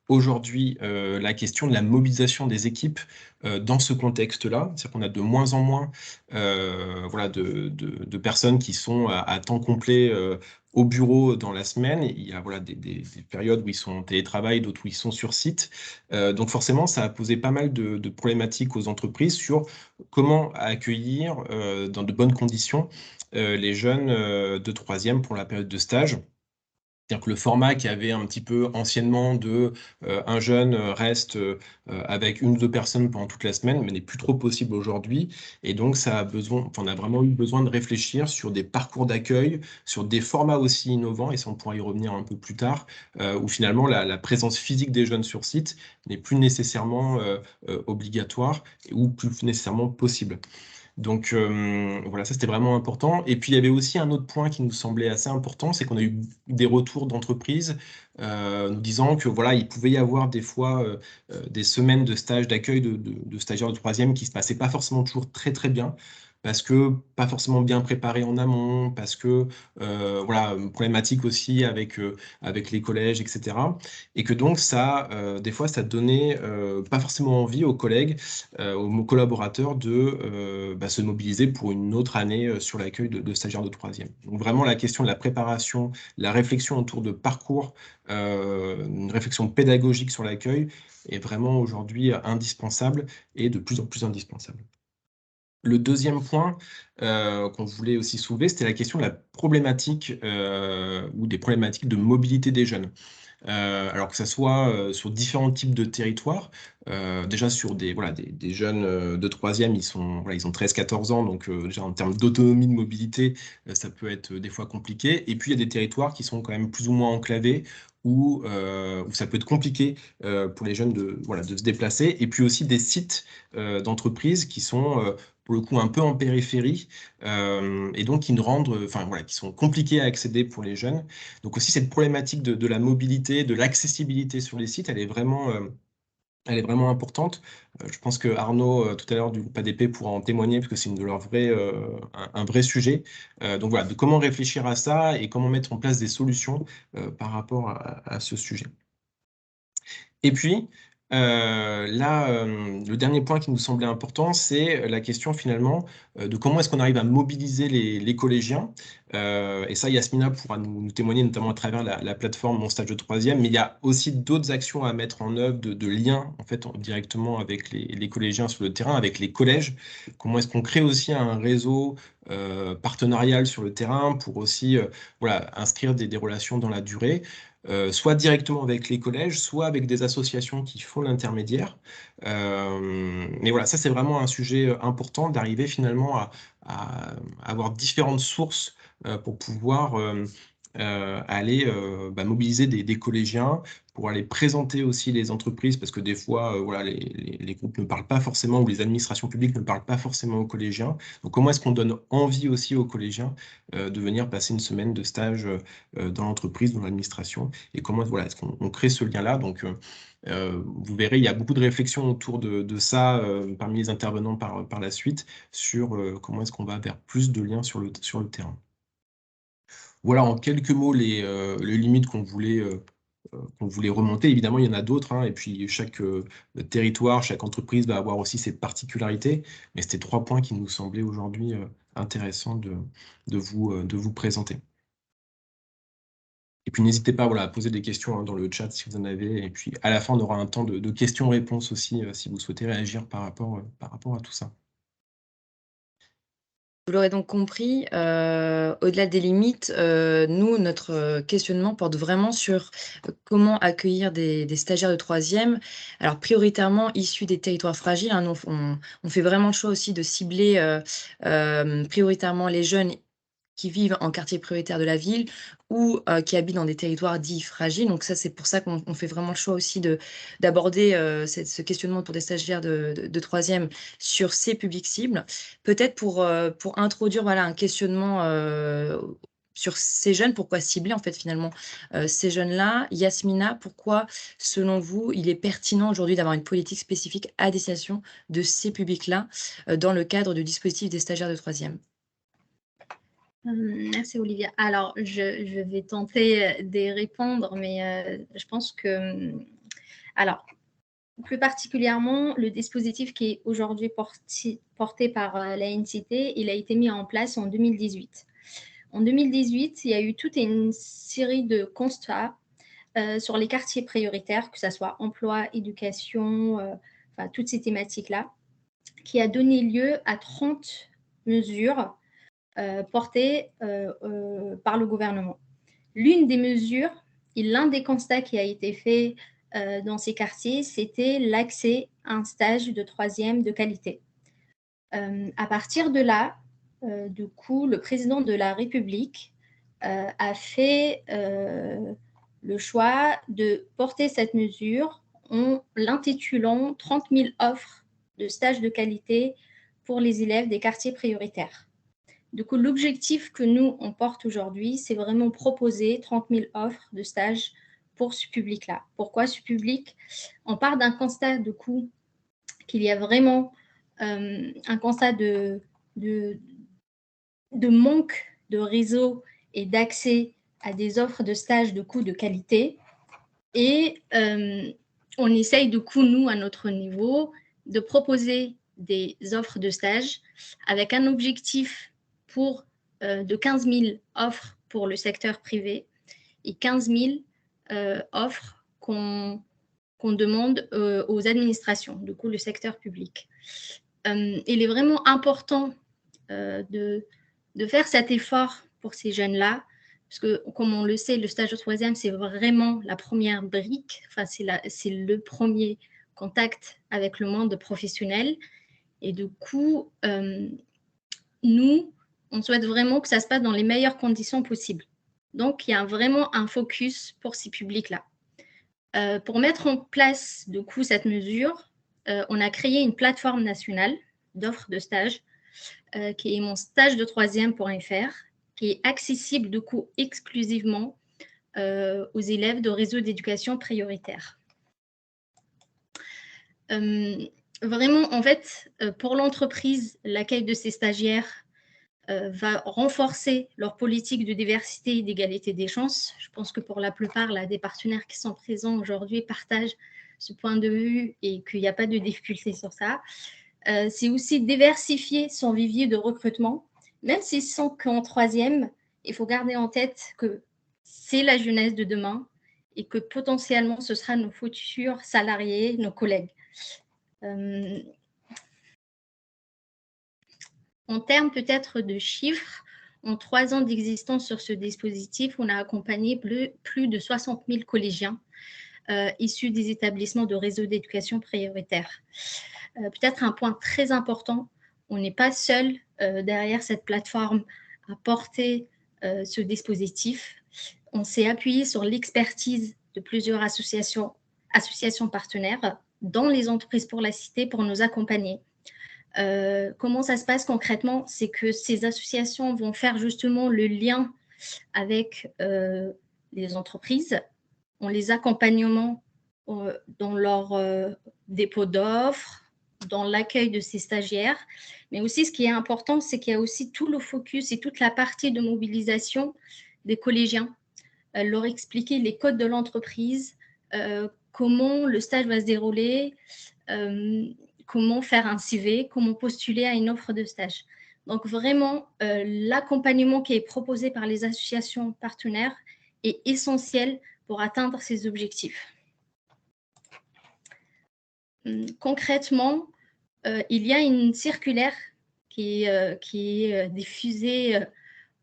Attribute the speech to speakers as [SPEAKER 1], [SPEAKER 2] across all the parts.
[SPEAKER 1] aujourd'hui la question de la mobilisation des équipes dans ce contexte-là. C'est-à-dire qu'on a de moins en moins voilà, de personnes qui sont à temps complet au bureau dans la semaine. Il y a voilà, des périodes où ils sont en télétravail, d'autres où ils sont sur site. Donc forcément, ça a posé pas mal de problématiques aux entreprises sur comment accueillir dans de bonnes conditions les jeunes de troisième pour la période de stage. C'est-à-dire que le format qui avait un petit peu anciennement de un jeune reste avec une ou deux personnes pendant toute la semaine, mais n'est plus trop possible aujourd'hui. Et donc, ça a besoin, enfin, on a vraiment eu besoin de réfléchir sur des parcours d'accueil, sur des formats aussi innovants, et ça, on pourra y revenir un peu plus tard, où finalement la présence physique des jeunes sur site n'est plus nécessairement obligatoire ou plus nécessairement possible. Donc voilà, ça c'était vraiment important. Et puis il y avait aussi un autre point qui nous semblait assez important, c'est qu'on a eu des retours d'entreprises nous disant que voilà, il pouvait y avoir des fois des semaines de stage d'accueil de stagiaires de troisième qui se passaient pas forcément toujours très très bien. Parce que pas forcément bien préparés en amont, parce que voilà, problématique aussi avec les collèges, etc. Et que donc ça, des fois, ça donnait pas forcément envie aux collègues aux collaborateurs de se mobiliser pour une autre année sur l'accueil de stagiaires de troisième. Donc vraiment la question de la préparation, la réflexion autour de parcours, une réflexion pédagogique sur l'accueil est vraiment aujourd'hui indispensable et de plus en plus indispensable. Le deuxième point qu'on voulait aussi soulever, c'était la question de la problématique ou des problématiques de mobilité des jeunes. Alors que ça soit sur différents types de territoires, déjà sur voilà, des jeunes de troisième, voilà, ils ont 13-14 ans, donc déjà en termes d'autonomie de mobilité, ça peut être des fois compliqué. Et puis il y a des territoires qui sont quand même plus ou moins enclavés, où ça peut être compliqué pour les jeunes voilà, de se déplacer. Et puis aussi des sites d'entreprises qui sont pour le coup un peu en périphérie et donc qui enfin voilà, qui sont compliqués à accéder pour les jeunes. Donc aussi cette problématique de la mobilité, de l'accessibilité sur les sites, elle est vraiment importante. Je pense que Arnaud, tout à l'heure du groupe ADP, pourra en témoigner, parce que c'est une de leurs un vrai sujet. Donc voilà, de comment réfléchir à ça et comment mettre en place des solutions par rapport à ce sujet. Et puis, là, le dernier point qui nous semblait important, c'est la question finalement de comment est-ce qu'on arrive à mobiliser les collégiens. Et ça, Yasmina pourra nous témoigner, notamment à travers la plateforme Mon Stage de Troisième. Mais il y a aussi d'autres actions à mettre en œuvre, de liens en fait, directement avec les collégiens sur le terrain, avec les collèges. Comment est-ce qu'on crée aussi un réseau partenarial sur le terrain pour aussi voilà, inscrire des relations dans la durée soit directement avec les collèges, soit avec des associations qui font l'intermédiaire. Mais voilà, ça c'est vraiment un sujet important d'arriver finalement à avoir différentes sources pour pouvoir aller mobiliser des collégiens, pour aller présenter aussi les entreprises, parce que des fois, voilà, les groupes ne parlent pas forcément, ou les administrations publiques ne parlent pas forcément aux collégiens. Donc comment est-ce qu'on donne envie aussi aux collégiens de venir passer une semaine de stage dans l'entreprise, dans l'administration, et comment voilà, est-ce qu'on crée ce lien-là. Donc vous verrez, il y a beaucoup de réflexions autour de ça parmi les intervenants par la suite sur comment est-ce qu'on va vers plus de liens sur le terrain. Voilà en quelques mots les limites qu'on voulait remonter. Évidemment, il y en a d'autres, hein, et puis chaque territoire, chaque entreprise va avoir aussi ses particularités, mais c'était 3 points qui nous semblaient aujourd'hui intéressants de vous présenter. Et puis n'hésitez pas voilà, à poser des questions dans le chat si vous en avez, et puis à la fin, on aura un temps de questions-réponses aussi si vous souhaitez réagir par rapport à tout ça.
[SPEAKER 2] Vous l'aurez donc compris, au-delà des limites, nous, notre questionnement porte vraiment sur comment accueillir des stagiaires de troisième. Alors prioritairement issus des territoires fragiles, hein. Nous, on fait vraiment le choix aussi de cibler, prioritairement les jeunes qui vivent en quartier prioritaire de la ville ou qui habitent dans des territoires dits fragiles. Donc ça, c'est pour ça qu'on fait vraiment le choix aussi d'aborder ce questionnement autour des stagiaires de troisième sur ces publics cibles. Peut-être pour introduire voilà, un questionnement sur ces jeunes, pourquoi cibler en fait finalement ces jeunes-là. Yasmina, pourquoi selon vous il est pertinent aujourd'hui d'avoir une politique spécifique à destination de ces publics-là dans le cadre du dispositif des stagiaires de troisième?
[SPEAKER 3] Merci Olivia. Alors, je vais tenter d'y répondre, mais je pense que Alors, plus particulièrement, le dispositif qui est aujourd'hui porté par l'ANCT, il a été mis en place en 2018. En 2018, il y a eu toute une série de constats sur les quartiers prioritaires, que ce soit emploi, éducation, enfin, toutes ces thématiques-là, qui a donné lieu à 30 mesures portées par le gouvernement. L'une des mesures et l'un des constats qui a été fait dans ces quartiers, c'était l'accès à un stage de troisième de qualité. À partir de là, du coup, le président de la République a fait le choix de porter cette mesure en l'intitulant 30 000 offres de stages de qualité pour les élèves des quartiers prioritaires. Du coup, l'objectif que nous, on porte aujourd'hui, c'est vraiment proposer 30 000 offres de stages pour ce public-là. Pourquoi ce public? On part d'un constat, du coup, qu'il y a vraiment un constat de manque de réseau et d'accès à des offres de stages de coût de qualité. Et on essaye, du coup, nous, à notre niveau, de proposer des offres de stage avec un objectif de 15 000 offres pour le secteur privé et 15 000 offres qu'on demande aux administrations, du coup le secteur public. Il est vraiment important de faire cet effort pour ces jeunes-là, parce que, comme on le sait, le stage de troisième, c'est vraiment la première brique, enfin, c'est le premier contact avec le monde professionnel. Et du coup, nous, on souhaite vraiment que ça se passe dans les meilleures conditions possibles. Donc, il y a vraiment un focus pour ces publics-là. Pour mettre en place, du coup, cette mesure, on a créé une plateforme nationale d'offres de stage qui est mon stage de troisième.fr, qui est accessible, du coup, exclusivement aux élèves de réseau d'éducation prioritaire. Vraiment, en fait, pour l'entreprise, l'accueil de ces stagiaires va renforcer leur politique de diversité et d'égalité des chances. Je pense que pour la plupart, là, des partenaires qui sont présents aujourd'hui partagent ce point de vue et qu'il n'y a pas de difficulté sur ça. C'est aussi diversifier son vivier de recrutement. Même s'ils sont qu'en troisième, il faut garder en tête que c'est la jeunesse de demain et que potentiellement, ce sera nos futurs salariés, nos collègues. En termes peut-être de chiffres, en 3 ans d'existence sur ce dispositif, on a accompagné plus de 60 000 collégiens issus des établissements de réseau d'éducation prioritaire. Peut-être un point très important, on n'est pas seul derrière cette plateforme à porter ce dispositif. On s'est appuyé sur l'expertise de plusieurs associations partenaires dans les entreprises pour la cité pour nous accompagner. Comment ça se passe concrètement? C'est que ces associations vont faire justement le lien avec les entreprises, en les accompagnement dans leur dépôt d'offres, dans l'accueil de ces stagiaires. Mais aussi, ce qui est important, c'est qu'il y a aussi tout le focus et toute la partie de mobilisation des collégiens. Leur expliquer les codes de l'entreprise, comment le stage va se dérouler, comment faire un CV, comment postuler à une offre de stage. Donc vraiment, l'accompagnement qui est proposé par les associations partenaires est essentiel pour atteindre ces objectifs. Concrètement, il y a une circulaire qui est diffusée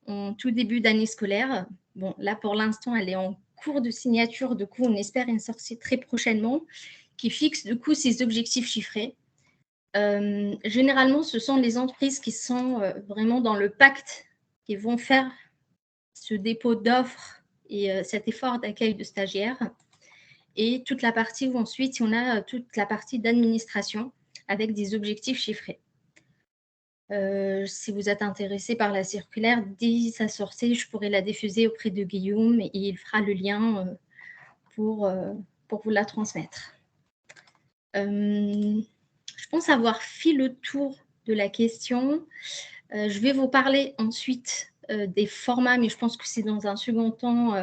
[SPEAKER 3] en tout début d'année scolaire. Bon, là, pour l'instant, elle est en cours de signature. Du coup, on espère une sortie très prochainement qui fixe, du coup, ces objectifs chiffrés. Généralement, ce sont les entreprises qui sont vraiment dans le pacte qui vont faire ce dépôt d'offres et cet effort d'accueil de stagiaires. Et toute la partie où ensuite, on a toute la partie d'administration avec des objectifs chiffrés. Si vous êtes intéressé par la circulaire, dès sa sortie, je pourrais la diffuser auprès de Guillaume et il fera le lien pour vous la transmettre. Je pense avoir fait le tour de la question. Je vais vous parler ensuite des formats, mais je pense que c'est dans un second temps,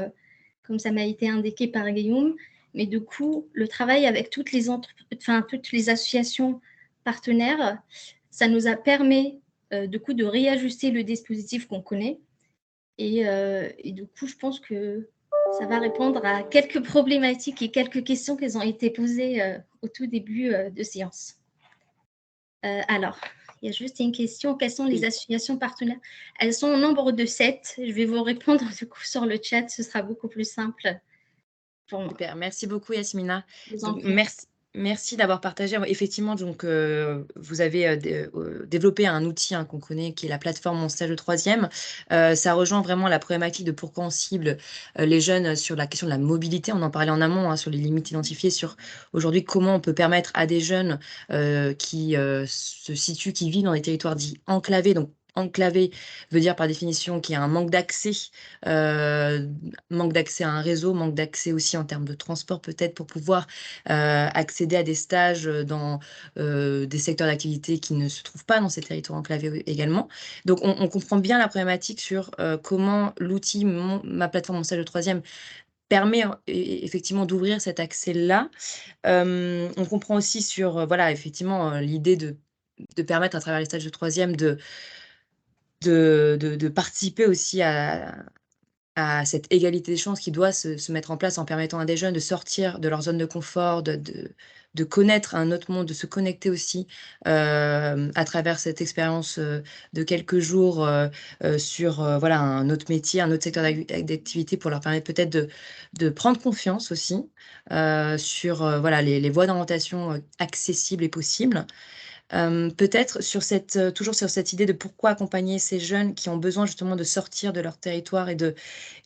[SPEAKER 3] comme ça m'a été indiqué par Guillaume. Mais du coup, le travail avec toutes les associations partenaires, ça nous a permis du coup de réajuster le dispositif qu'on connaît. Et du coup, je pense que ça va répondre à quelques problématiques et quelques questions qui ont été posées au tout début de séance. Alors, il y a juste une question. Quelles sont les associations partenaires? Elles sont au nombre de 7. Je vais vous répondre du coup sur le chat. Ce sera beaucoup plus simple pour moi.
[SPEAKER 2] Super, merci beaucoup Yasmina.
[SPEAKER 3] Je vous en
[SPEAKER 2] Donc,
[SPEAKER 3] prie.
[SPEAKER 2] merci d'avoir partagé. Effectivement, donc, vous avez développé un outil qu'on connaît qui est la plateforme Mon Stage de 3e. Ça rejoint vraiment la problématique de pourquoi on cible les jeunes sur la question de la mobilité. On en parlait en amont, sur les limites identifiées, sur aujourd'hui comment on peut permettre à des jeunes qui se situent, qui vivent dans des territoires dits enclavés, donc enclavé veut dire par définition qu'il y a un manque d'accès à un réseau, manque d'accès aussi en termes de transport peut-être pour pouvoir accéder à des stages dans des secteurs d'activité qui ne se trouvent pas dans ces territoires enclavés également. Donc on comprend bien la problématique sur comment l'outil, ma plateforme Mon Stage de 3e, permet effectivement d'ouvrir cet accès-là. On comprend aussi sur voilà, effectivement l'idée de permettre à travers les stages de 3e de participer aussi à cette égalité des chances qui doit se mettre en place en permettant à des jeunes de sortir de leur zone de confort, de connaître un autre monde, de se connecter aussi à travers cette expérience de quelques jours sur voilà, un autre métier, un autre secteur d'activité pour leur permettre peut-être de prendre confiance aussi sur voilà, les voies d'orientation accessibles et possibles. Peut-être sur toujours sur cette idée de pourquoi accompagner ces jeunes qui ont besoin justement de sortir de leur territoire et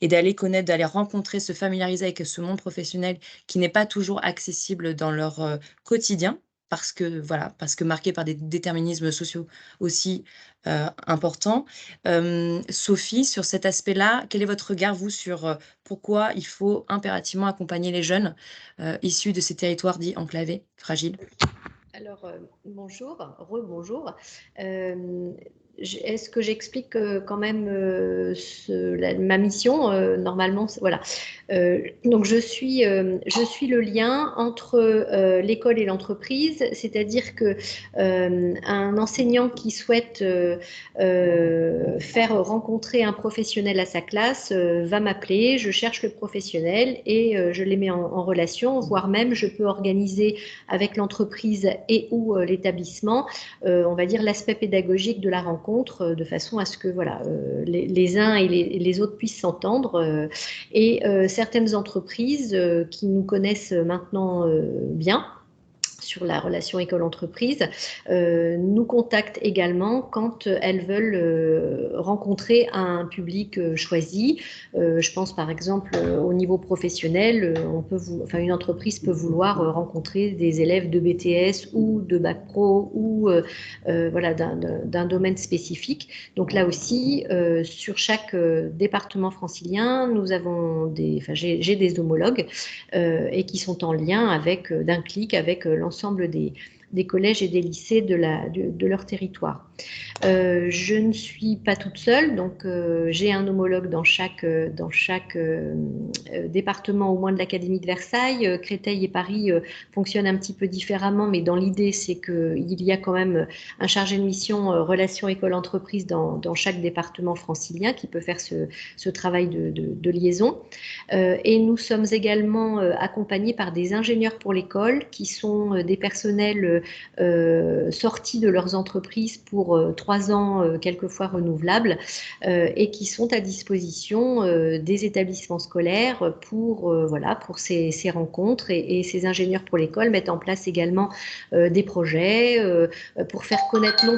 [SPEAKER 2] d'aller connaître, d'aller rencontrer, se familiariser avec ce monde professionnel qui n'est pas toujours accessible dans leur quotidien parce que marqué par des déterminismes sociaux aussi importants. Sophie, sur cet aspect-là, quel est votre regard, vous, sur pourquoi il faut impérativement accompagner les jeunes issus de ces territoires dits enclavés, fragiles?
[SPEAKER 4] Alors, bonjour, rebonjour. Est-ce que j'explique quand même ma mission normalement, voilà. Donc, je suis le lien entre l'école et l'entreprise, c'est-à-dire que un enseignant qui souhaite faire rencontrer un professionnel à sa classe va m'appeler, je cherche le professionnel et je les mets en relation, voire même je peux organiser avec l'entreprise et ou l'établissement, on va dire l'aspect pédagogique de la rencontre, de façon à ce que voilà, les uns et les autres puissent s'entendre. Et certaines entreprises qui nous connaissent maintenant bien, sur la relation école-entreprise, nous contactent également quand elles veulent rencontrer un public choisi. Je pense par exemple au niveau professionnel, une entreprise peut vouloir rencontrer des élèves de BTS ou de Bac Pro ou voilà, d'un domaine spécifique. Donc là aussi, sur chaque département francilien, nous avons j'ai des homologues et qui sont en lien d'un clic avec l'ensemble des collèges et des lycées de leur territoire. Je ne suis pas toute seule, donc j'ai un homologue dans chaque département, au moins de l'Académie de Versailles. Créteil et Paris fonctionnent un petit peu différemment, mais dans l'idée, c'est qu'il y a quand même un chargé de mission relations école-entreprise dans chaque département francilien qui peut faire ce travail de liaison. Et nous sommes également accompagnés par des ingénieurs pour l'école qui sont des personnels sortis de leurs entreprises pour 3 ans, quelquefois renouvelables, et qui sont à disposition des établissements scolaires pour ces rencontres. Et ces ingénieurs pour l'école mettent en place également des projets pour faire connaître non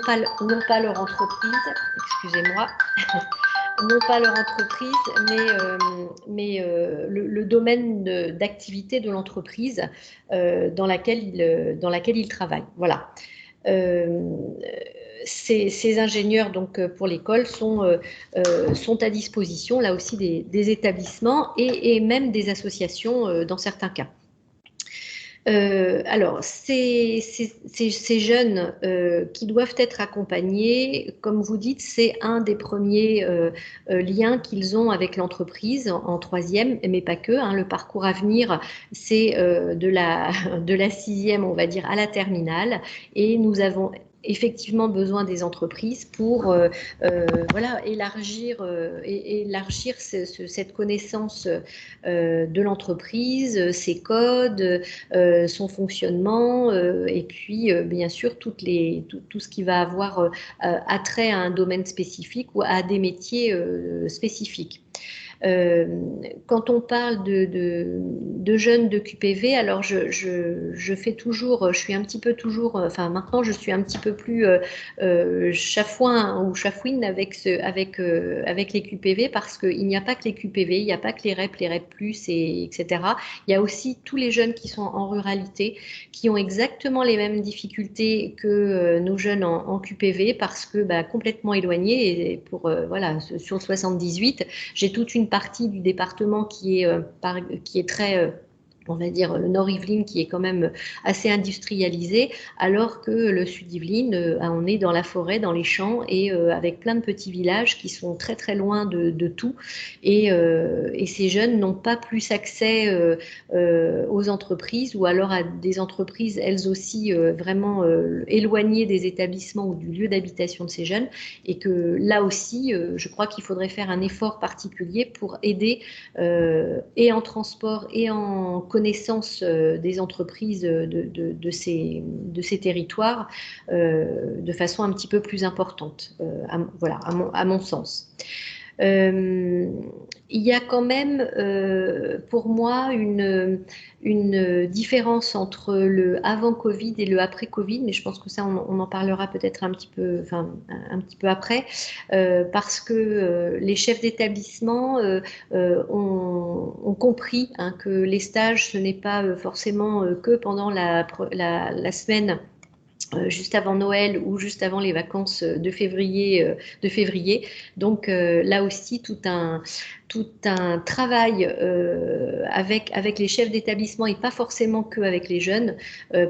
[SPEAKER 4] pas leur entreprise, excusez-moi, non pas leur entreprise, mais le domaine d'activité de l'entreprise dans laquelle ils travaillent. Voilà. Ces ingénieurs donc pour l'école sont à disposition là aussi des établissements et même des associations dans certains cas. Alors, ces jeunes qui doivent être accompagnés, comme vous dites, c'est un des premiers liens qu'ils ont avec l'entreprise en troisième, mais pas que. Hein. Le parcours à venir, c'est de la sixième, on va dire, à la terminale. Et nous avons effectivement besoin des entreprises pour voilà, élargir cette connaissance de l'entreprise, ses codes, son fonctionnement, et puis bien sûr tout ce qui va avoir attrait à un domaine spécifique ou à des métiers spécifiques. Quand on parle de jeunes de QPV, alors je fais toujours, je suis un petit peu toujours, enfin maintenant je suis un petit peu plus chafouin ou chafouine avec les QPV parce qu'il n'y a pas que les QPV, il n'y a pas que les REP+, etc. Il y a aussi tous les jeunes qui sont en ruralité, qui ont exactement les mêmes difficultés que nos jeunes en QPV parce que complètement éloignés. Et pour voilà, sur le 78, j'ai toute une partie du département qui est très on va dire le Nord Yvelines qui est quand même assez industrialisé, alors que le Sud Yvelines, on est dans la forêt, dans les champs et avec plein de petits villages qui sont très très loin de tout. Et ces jeunes n'ont pas plus accès aux entreprises ou alors à des entreprises elles aussi vraiment éloignées des établissements ou du lieu d'habitation de ces jeunes. Et que là aussi, je crois qu'il faudrait faire un effort particulier pour aider et en transport et en connaissance des entreprises de ces territoires de façon un petit peu plus importante, voilà, à mon sens. Il y a quand même pour moi une différence entre le avant Covid et le après Covid, mais je pense que ça on en parlera peut-être un petit peu après, parce que les chefs d'établissement ont compris hein, que les stages ce n'est pas forcément que pendant la semaine juste avant Noël ou juste avant les vacances de février. Donc là aussi, tout un travail avec les chefs d'établissement et pas forcément qu'avec les jeunes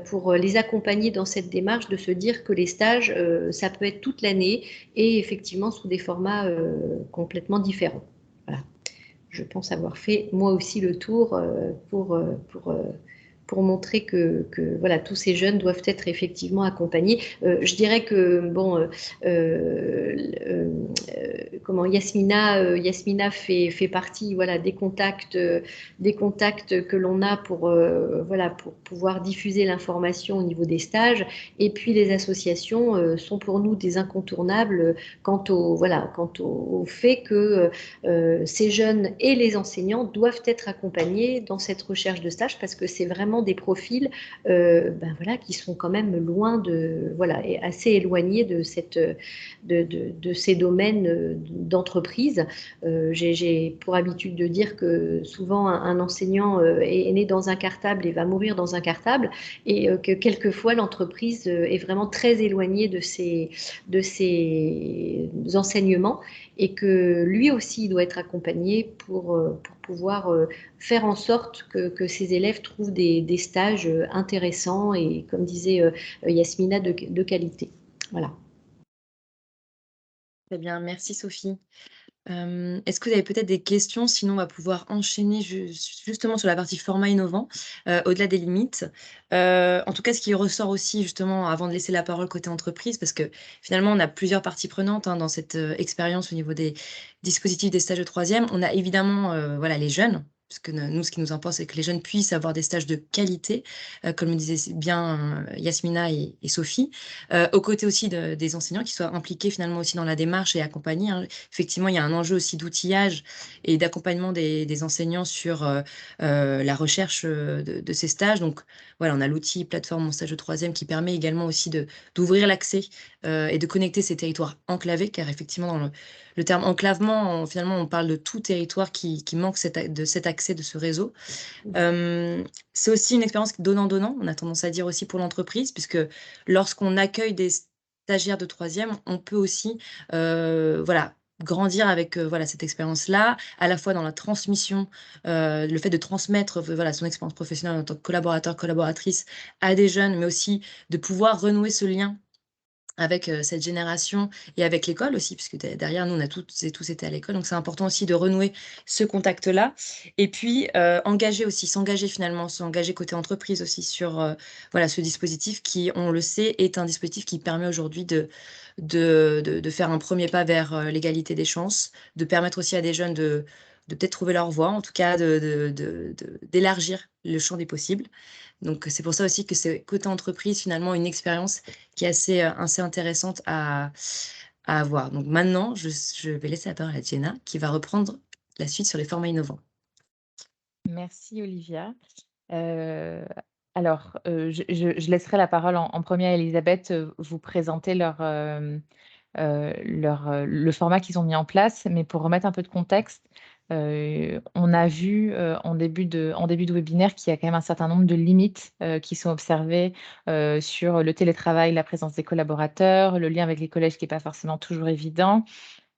[SPEAKER 4] pour les accompagner dans cette démarche de se dire que les stages, ça peut être toute l'année et effectivement sous des formats complètement différents. Voilà. Je pense avoir fait moi aussi le tour pour montrer que voilà, tous ces jeunes doivent être effectivement accompagnés. Je dirais que bon, comment Yasmina fait partie voilà des contacts que l'on a pour voilà pour pouvoir diffuser l'information au niveau des stages. Et puis les associations sont pour nous des incontournables quant au fait que ces jeunes et les enseignants doivent être accompagnés dans cette recherche de stage parce que c'est vraiment des profils voilà, qui sont quand même loin voilà, et assez éloignés de ces domaines d'entreprise. J'ai pour habitude de dire que souvent un enseignant est né dans un cartable et va mourir dans un cartable et que quelquefois l'entreprise est vraiment très éloignée de ces enseignements et que lui aussi doit être accompagné pour pouvoir faire en sorte que ces élèves trouvent des stages intéressants et, comme disait Yasmina, de qualité. Voilà.
[SPEAKER 2] Très bien, merci Sophie. Est-ce que vous avez peut-être des questions? Sinon, on va pouvoir enchaîner justement sur la partie format innovant, au-delà des limites. En tout cas, ce qui ressort aussi justement, avant de laisser la parole côté entreprise, parce que finalement, on a plusieurs parties prenantes hein, dans cette expérience au niveau des dispositifs des stages de troisième. On a évidemment voilà, les jeunes, parce que nous, ce qui nous importe, c'est que les jeunes puissent avoir des stages de qualité, comme le disaient bien Yasmina et Sophie, aux côtés aussi des enseignants qui soient impliqués finalement aussi dans la démarche et accompagnés. Hein. Effectivement, il y a un enjeu aussi d'outillage et d'accompagnement des enseignants sur la recherche de ces stages. Donc voilà, on a l'outil plateforme Mon Stage de Troisième qui permet également aussi d'ouvrir l'accès et de connecter ces territoires enclavés, car effectivement, dans le terme enclavement, finalement, on parle de tout territoire qui manque de cet accès, de ce réseau. C'est aussi une expérience donnant-donnant, on a tendance à dire aussi pour l'entreprise, puisque lorsqu'on accueille des stagiaires de troisième, on peut aussi voilà, grandir avec voilà, cette expérience-là, à la fois dans la transmission, le fait de transmettre voilà, son expérience professionnelle en tant que collaborateur, collaboratrice à des jeunes, mais aussi de pouvoir renouer ce lien avec cette génération et avec l'école aussi, puisque derrière nous, on a toutes et tous été à l'école, donc c'est important aussi de renouer ce contact-là. Et puis, s'engager finalement, s'engager côté entreprise aussi sur voilà, ce dispositif qui, on le sait, est un dispositif qui permet aujourd'hui de faire un premier pas vers l'égalité des chances, de permettre aussi à des jeunes de peut-être trouver leur voie, en tout cas d'élargir le champ des possibles. Donc c'est pour ça aussi que c'est côté entreprise finalement une expérience qui est assez intéressante à avoir. Donc maintenant, je vais laisser la parole à Jenna qui va reprendre la suite sur les formats innovants.
[SPEAKER 5] Merci Olivia. Alors, je laisserai la parole en premier à Elisabeth, vous présenter le format qu'ils ont mis en place. Mais pour remettre un peu de contexte, on a vu en début de webinaire qu'il y a quand même un certain nombre de limites qui sont observées sur le télétravail, la présence des collaborateurs, le lien avec les collèges qui n'est pas forcément toujours évident,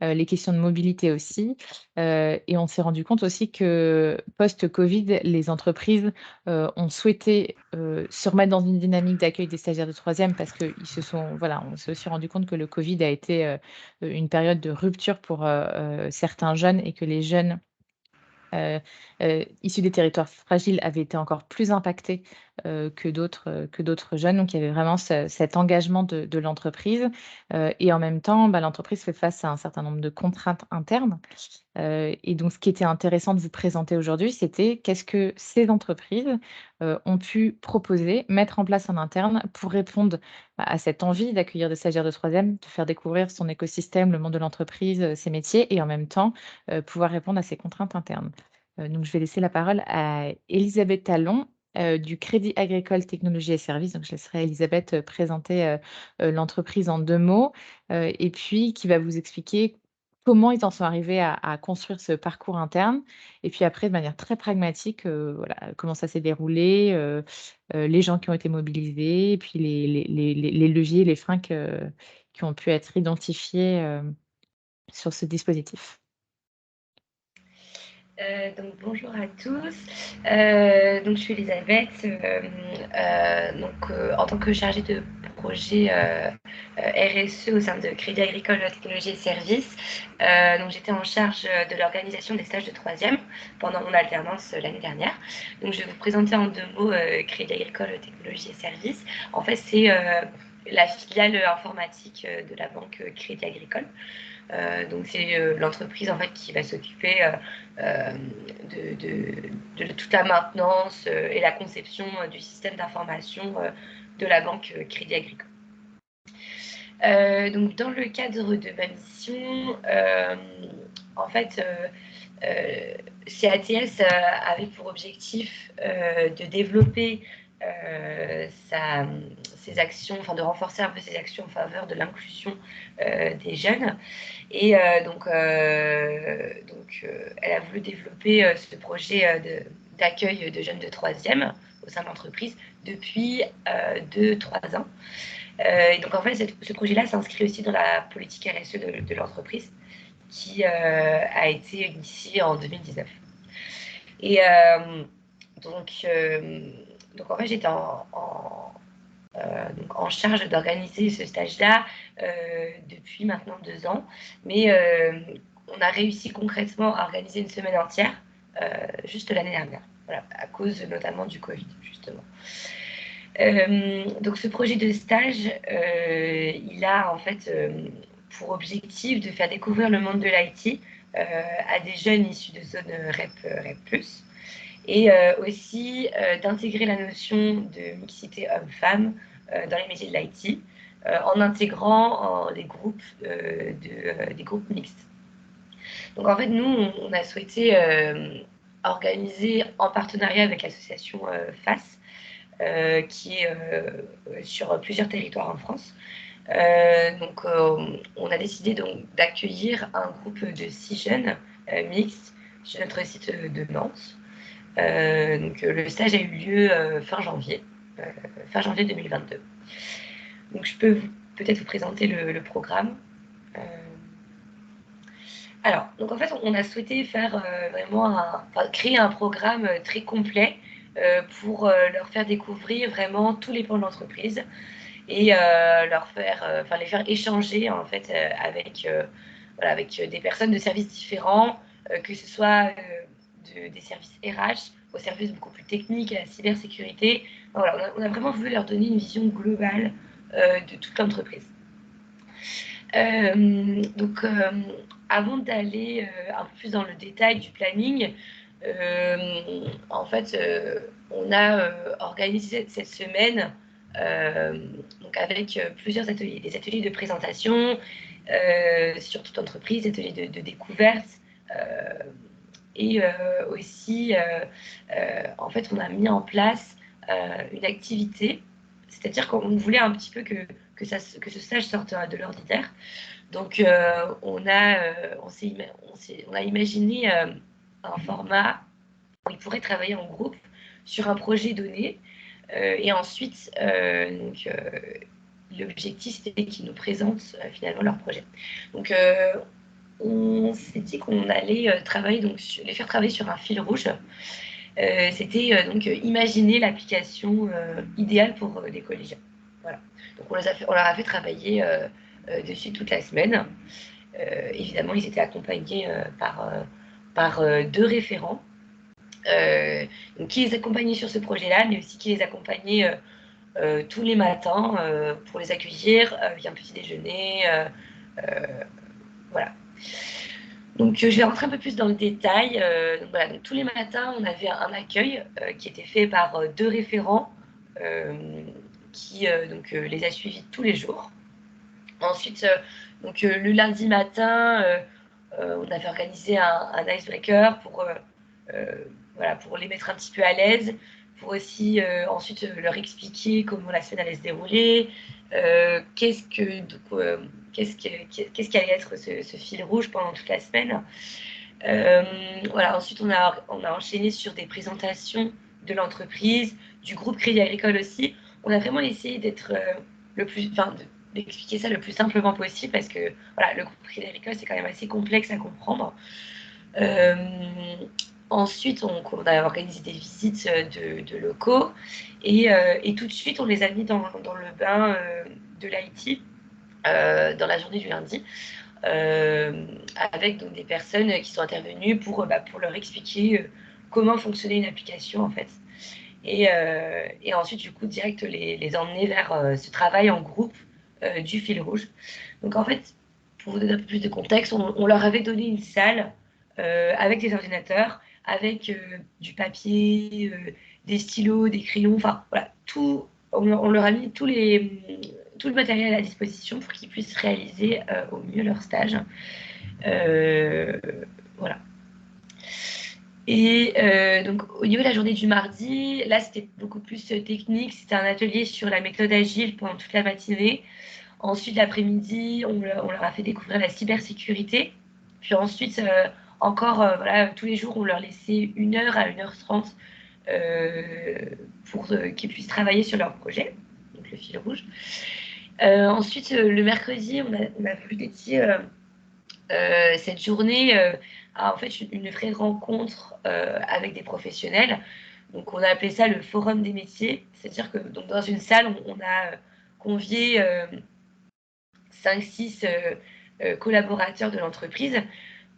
[SPEAKER 5] les questions de mobilité aussi. Et on s'est rendu compte aussi que post-Covid, les entreprises ont souhaité se remettre dans une dynamique d'accueil des stagiaires de troisième parce qu'on s'est aussi rendu compte que le Covid a été une période de rupture pour certains jeunes et que les jeunes issus des territoires fragiles avaient été encore plus impactés que d'autres jeunes. Donc, il y avait vraiment cet engagement de l'entreprise. Et en même temps, l'entreprise fait face à un certain nombre de contraintes internes. Et donc, ce qui était intéressant de vous présenter aujourd'hui, c'était qu'est-ce que ces entreprises ont pu proposer, mettre en place en interne pour répondre à cette envie d'accueillir des stagiaires de troisième, de faire découvrir son écosystème, le monde de l'entreprise, ses métiers, et en même temps pouvoir répondre à ces contraintes internes. Donc, je vais laisser la parole à Elisabeth Talon du Crédit Agricole Technologies et Services. Donc, je laisserai Elisabeth présenter l'entreprise en 2 mots et puis qui va vous expliquer comment ils en sont arrivés à construire ce parcours interne et puis après, de manière très pragmatique, voilà, comment ça s'est déroulé, les gens qui ont été mobilisés et puis les leviers, les freins qui ont pu être identifiés sur ce dispositif.
[SPEAKER 6] Donc bonjour à tous. Donc je suis Elisabeth. En tant que chargée de projet RSE au sein de Crédit Agricole Technologies et Services, donc j'étais en charge de l'organisation des stages de troisième pendant mon alternance l'année dernière. Donc je vais vous présenter en 2 mots Crédit Agricole Technologies et Services. En fait, c'est la filiale informatique de la banque Crédit Agricole. Donc c'est l'entreprise en fait qui va s'occuper de toute la maintenance et la conception du système d'information de la banque Crédit Agricole. Donc dans le cadre de ma mission, en fait, CATS avait pour objectif de développer ses actions, enfin de renforcer un peu ses actions en faveur de l'inclusion des jeunes. Et donc, elle a voulu développer ce projet d'accueil de jeunes de troisième au sein de l'entreprise depuis 2-3 ans. Et donc, en fait, ce projet-là s'inscrit aussi dans la politique RSE de l'entreprise qui a été initiée en 2019. Et donc, en fait, j'étais en charge d'organiser ce stage-là depuis maintenant 2 ans. Mais on a réussi concrètement à organiser une semaine entière juste l'année dernière, voilà, à cause notamment du Covid, justement. Donc ce projet de stage, il a en fait pour objectif de faire découvrir le monde de l'IT à des jeunes issus de zones REP+, et aussi d'intégrer la notion de mixité homme-femme dans les métiers de l'IT, en intégrant des groupes mixtes. Donc en fait, nous, on a souhaité organiser en partenariat avec l'association FAS, qui est sur plusieurs territoires en France. On a décidé d'accueillir un groupe de 6 jeunes mixtes sur notre site de Nantes. Le stage a eu lieu fin janvier 2022. Donc je peux peut-être vous présenter le programme. Alors, donc en fait, on a souhaité faire vraiment créer un programme très complet pour leur faire découvrir vraiment tous les pans de l'entreprise et les faire échanger en fait avec des personnes de services différents, que ce soit des services RH aux services beaucoup plus techniques, à la cybersécurité. Voilà, on a vraiment voulu leur donner une vision globale de toute l'entreprise. Avant d'aller un peu plus dans le détail du planning, en fait, on a organisé cette semaine donc avec plusieurs ateliers, des ateliers de présentation sur toute l'entreprise, des ateliers de découverte et aussi, en fait, on a mis en place une activité, c'est-à-dire qu'on voulait un petit peu que ce stage sorte de l'ordinaire. Donc, on a imaginé un format où ils pourraient travailler en groupe sur un projet donné. Et ensuite, l'objectif, c'était qu'ils nous présentent finalement leur projet. Donc, on s'est dit qu'on allait les faire travailler sur un fil rouge. C'était donc imaginer l'application idéale pour les collégiens. Voilà. Donc, on leur a fait travailler dessus toute la semaine. Évidemment, ils étaient accompagnés par 2 référents donc, qui les accompagnaient sur ce projet-là, mais aussi qui les accompagnaient tous les matins pour les accueillir via un petit déjeuner. Voilà. Donc, je vais rentrer un peu plus dans le détail. Donc, tous les matins, on avait un accueil qui était fait par 2 référents qui les a suivis tous les jours. Ensuite, le lundi matin, on avait organisé un icebreaker pour les mettre un petit peu à l'aise, pour aussi ensuite leur expliquer comment la semaine allait se dérouler, qu'est-ce qui allait être ce fil rouge pendant toute la semaine. Ensuite, on a enchaîné sur des présentations de l'entreprise, du groupe Crédit Agricole aussi. On a vraiment essayé d'être d'expliquer ça le plus simplement possible parce que le groupe Crédit Agricole, c'est quand même assez complexe à comprendre. Ensuite, on a organisé des visites de locaux et tout de suite, on les a mis dans le bain de l'IT dans la journée du lundi. Avec donc des personnes qui sont intervenues pour leur expliquer comment fonctionnait une application en fait. Et ensuite, du coup, direct les emmener vers ce travail en groupe du fil rouge. Donc en fait, pour vous donner un peu plus de contexte, on leur avait donné une salle avec des ordinateurs, avec du papier, des stylos, des crayons, enfin voilà, tout. On leur a mis tout le matériel à disposition pour qu'ils puissent réaliser au mieux leur stage. Voilà. Et donc, au niveau de la journée du mardi, là, c'était beaucoup plus technique. C'était un atelier sur la méthode agile pendant toute la matinée. Ensuite, l'après-midi, on leur a fait découvrir la cybersécurité. Puis ensuite, encore, tous les jours, on leur laissait 1h à 1h30 pour qu'ils puissent travailler sur leur projet, donc le fil rouge. Ensuite, le mercredi, on a voulu dédier cette journée à en fait une vraie rencontre avec des professionnels. Donc, on a appelé ça le forum des métiers. C'est-à-dire que donc, dans une salle, on a convié 5-6 collaborateurs de l'entreprise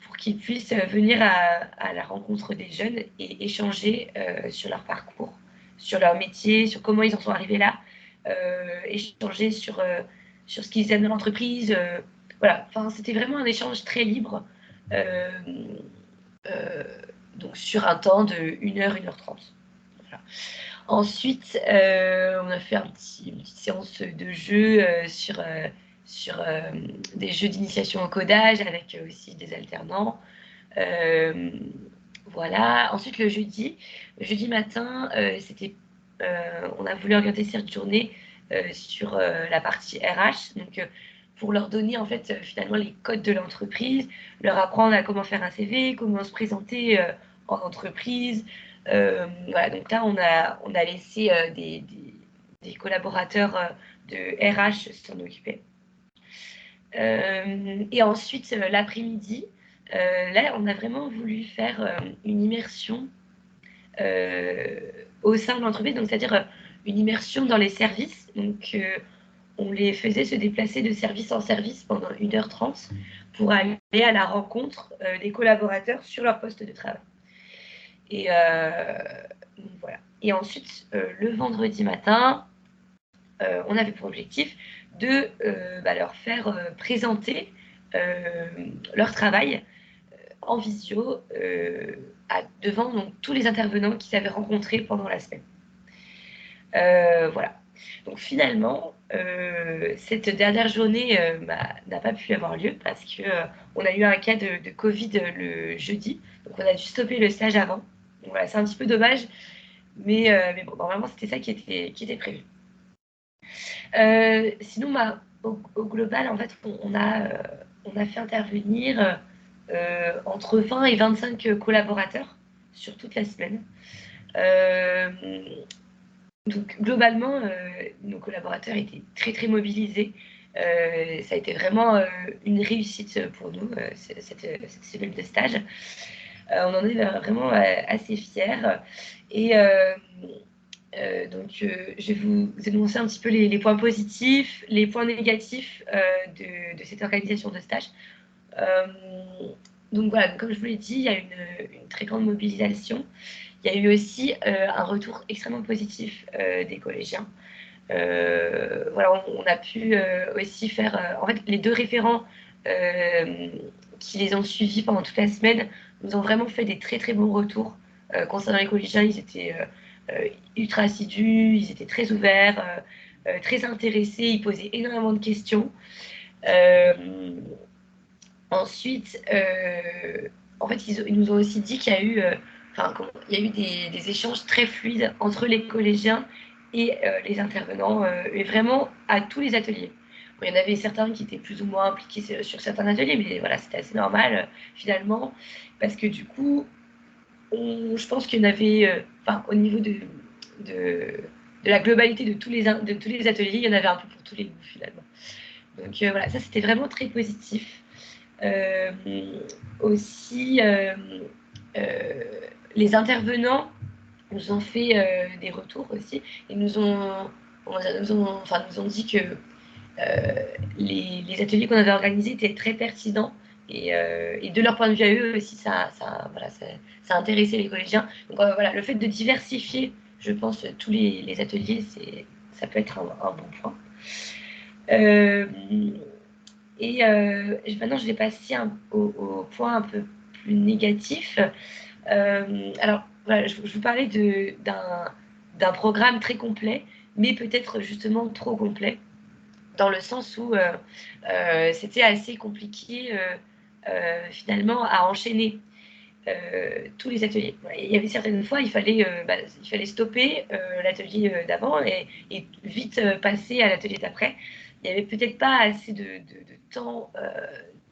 [SPEAKER 6] pour qu'ils puissent venir à la rencontre des jeunes et échanger sur leur parcours, sur leur métier, sur comment ils en sont arrivés là, échanger sur ce qu'ils aiment dans l'entreprise. Enfin, c'était vraiment un échange très libre, donc sur un temps de 1h, 1h30. Voilà. Ensuite, on a fait une petite séance de jeu sur des jeux d'initiation au codage avec aussi des alternants. Voilà. Ensuite, le jeudi matin, on a voulu organiser cette journée sur la partie RH. Donc, pour leur donner en fait finalement les codes de l'entreprise, leur apprendre à comment faire un CV, comment se présenter en entreprise. Donc là, on a laissé des collaborateurs de RH s'en occuper. Et ensuite, l'après-midi, là, on a vraiment voulu faire une immersion au sein de l'entreprise, donc c'est-à-dire une immersion dans les services. Donc, on les faisait se déplacer de service en service pendant 1h30 pour aller à la rencontre des collaborateurs sur leur poste de travail. Et donc voilà. Et ensuite, le vendredi matin, on avait pour objectif de leur faire présenter leur travail en visio devant donc, tous les intervenants qu'ils avaient rencontrés pendant la semaine. Voilà. Donc finalement, cette dernière journée n'a pas pu avoir lieu parce qu'on a eu un cas de Covid le jeudi. Donc on a dû stopper le stage avant. Donc voilà, c'est un petit peu dommage. Mais bon, normalement, c'était ça qui était prévu. Sinon, au global, en fait, on a fait intervenir entre 20 et 25 collaborateurs sur toute la semaine. Donc, globalement, nos collaborateurs étaient très, très mobilisés. Ça a été vraiment une réussite pour nous, cette semaine de stage. On en est vraiment assez fiers. Et donc, je vais vous énoncer un petit peu les points positifs, les points négatifs de cette organisation de stage. Donc voilà, comme je vous l'ai dit, il y a une très grande mobilisation. Il y a eu aussi un retour extrêmement positif des collégiens. Voilà, on a pu aussi faire... en fait, les 2 référents qui les ont suivis pendant toute la semaine nous ont vraiment fait des très, très bons retours. Concernant les collégiens, ils étaient ultra assidus, ils étaient très ouverts, très intéressés, ils posaient énormément de questions. Ensuite, en fait, ils nous ont aussi dit qu'il y a eu, il y a eu des échanges très fluides entre les collégiens et les intervenants, et vraiment à tous les ateliers. Bon, il y en avait certains qui étaient plus ou moins impliqués sur certains ateliers, mais voilà, c'était assez normal finalement, parce que du coup, je pense qu'il y en avait, au niveau de la globalité de tous les ateliers, il y en avait un peu pour tous les goûts finalement. Donc voilà, ça c'était vraiment très positif. Aussi, les intervenants nous ont fait des retours aussi et nous ont dit que les ateliers qu'on avait organisés étaient très pertinents et de leur point de vue à eux aussi, ça a intéressé les collégiens. Donc voilà, le fait de diversifier, je pense, tous les ateliers, ça peut être un bon point. Et maintenant, je vais passer au point un peu plus négatif. Alors, voilà, je vous parlais d'un programme très complet, mais peut-être justement trop complet, dans le sens où c'était assez compliqué finalement à enchaîner tous les ateliers. Il y avait certaines fois, il fallait stopper l'atelier d'avant et vite passer à l'atelier d'après. Il n'y avait peut-être pas assez de temps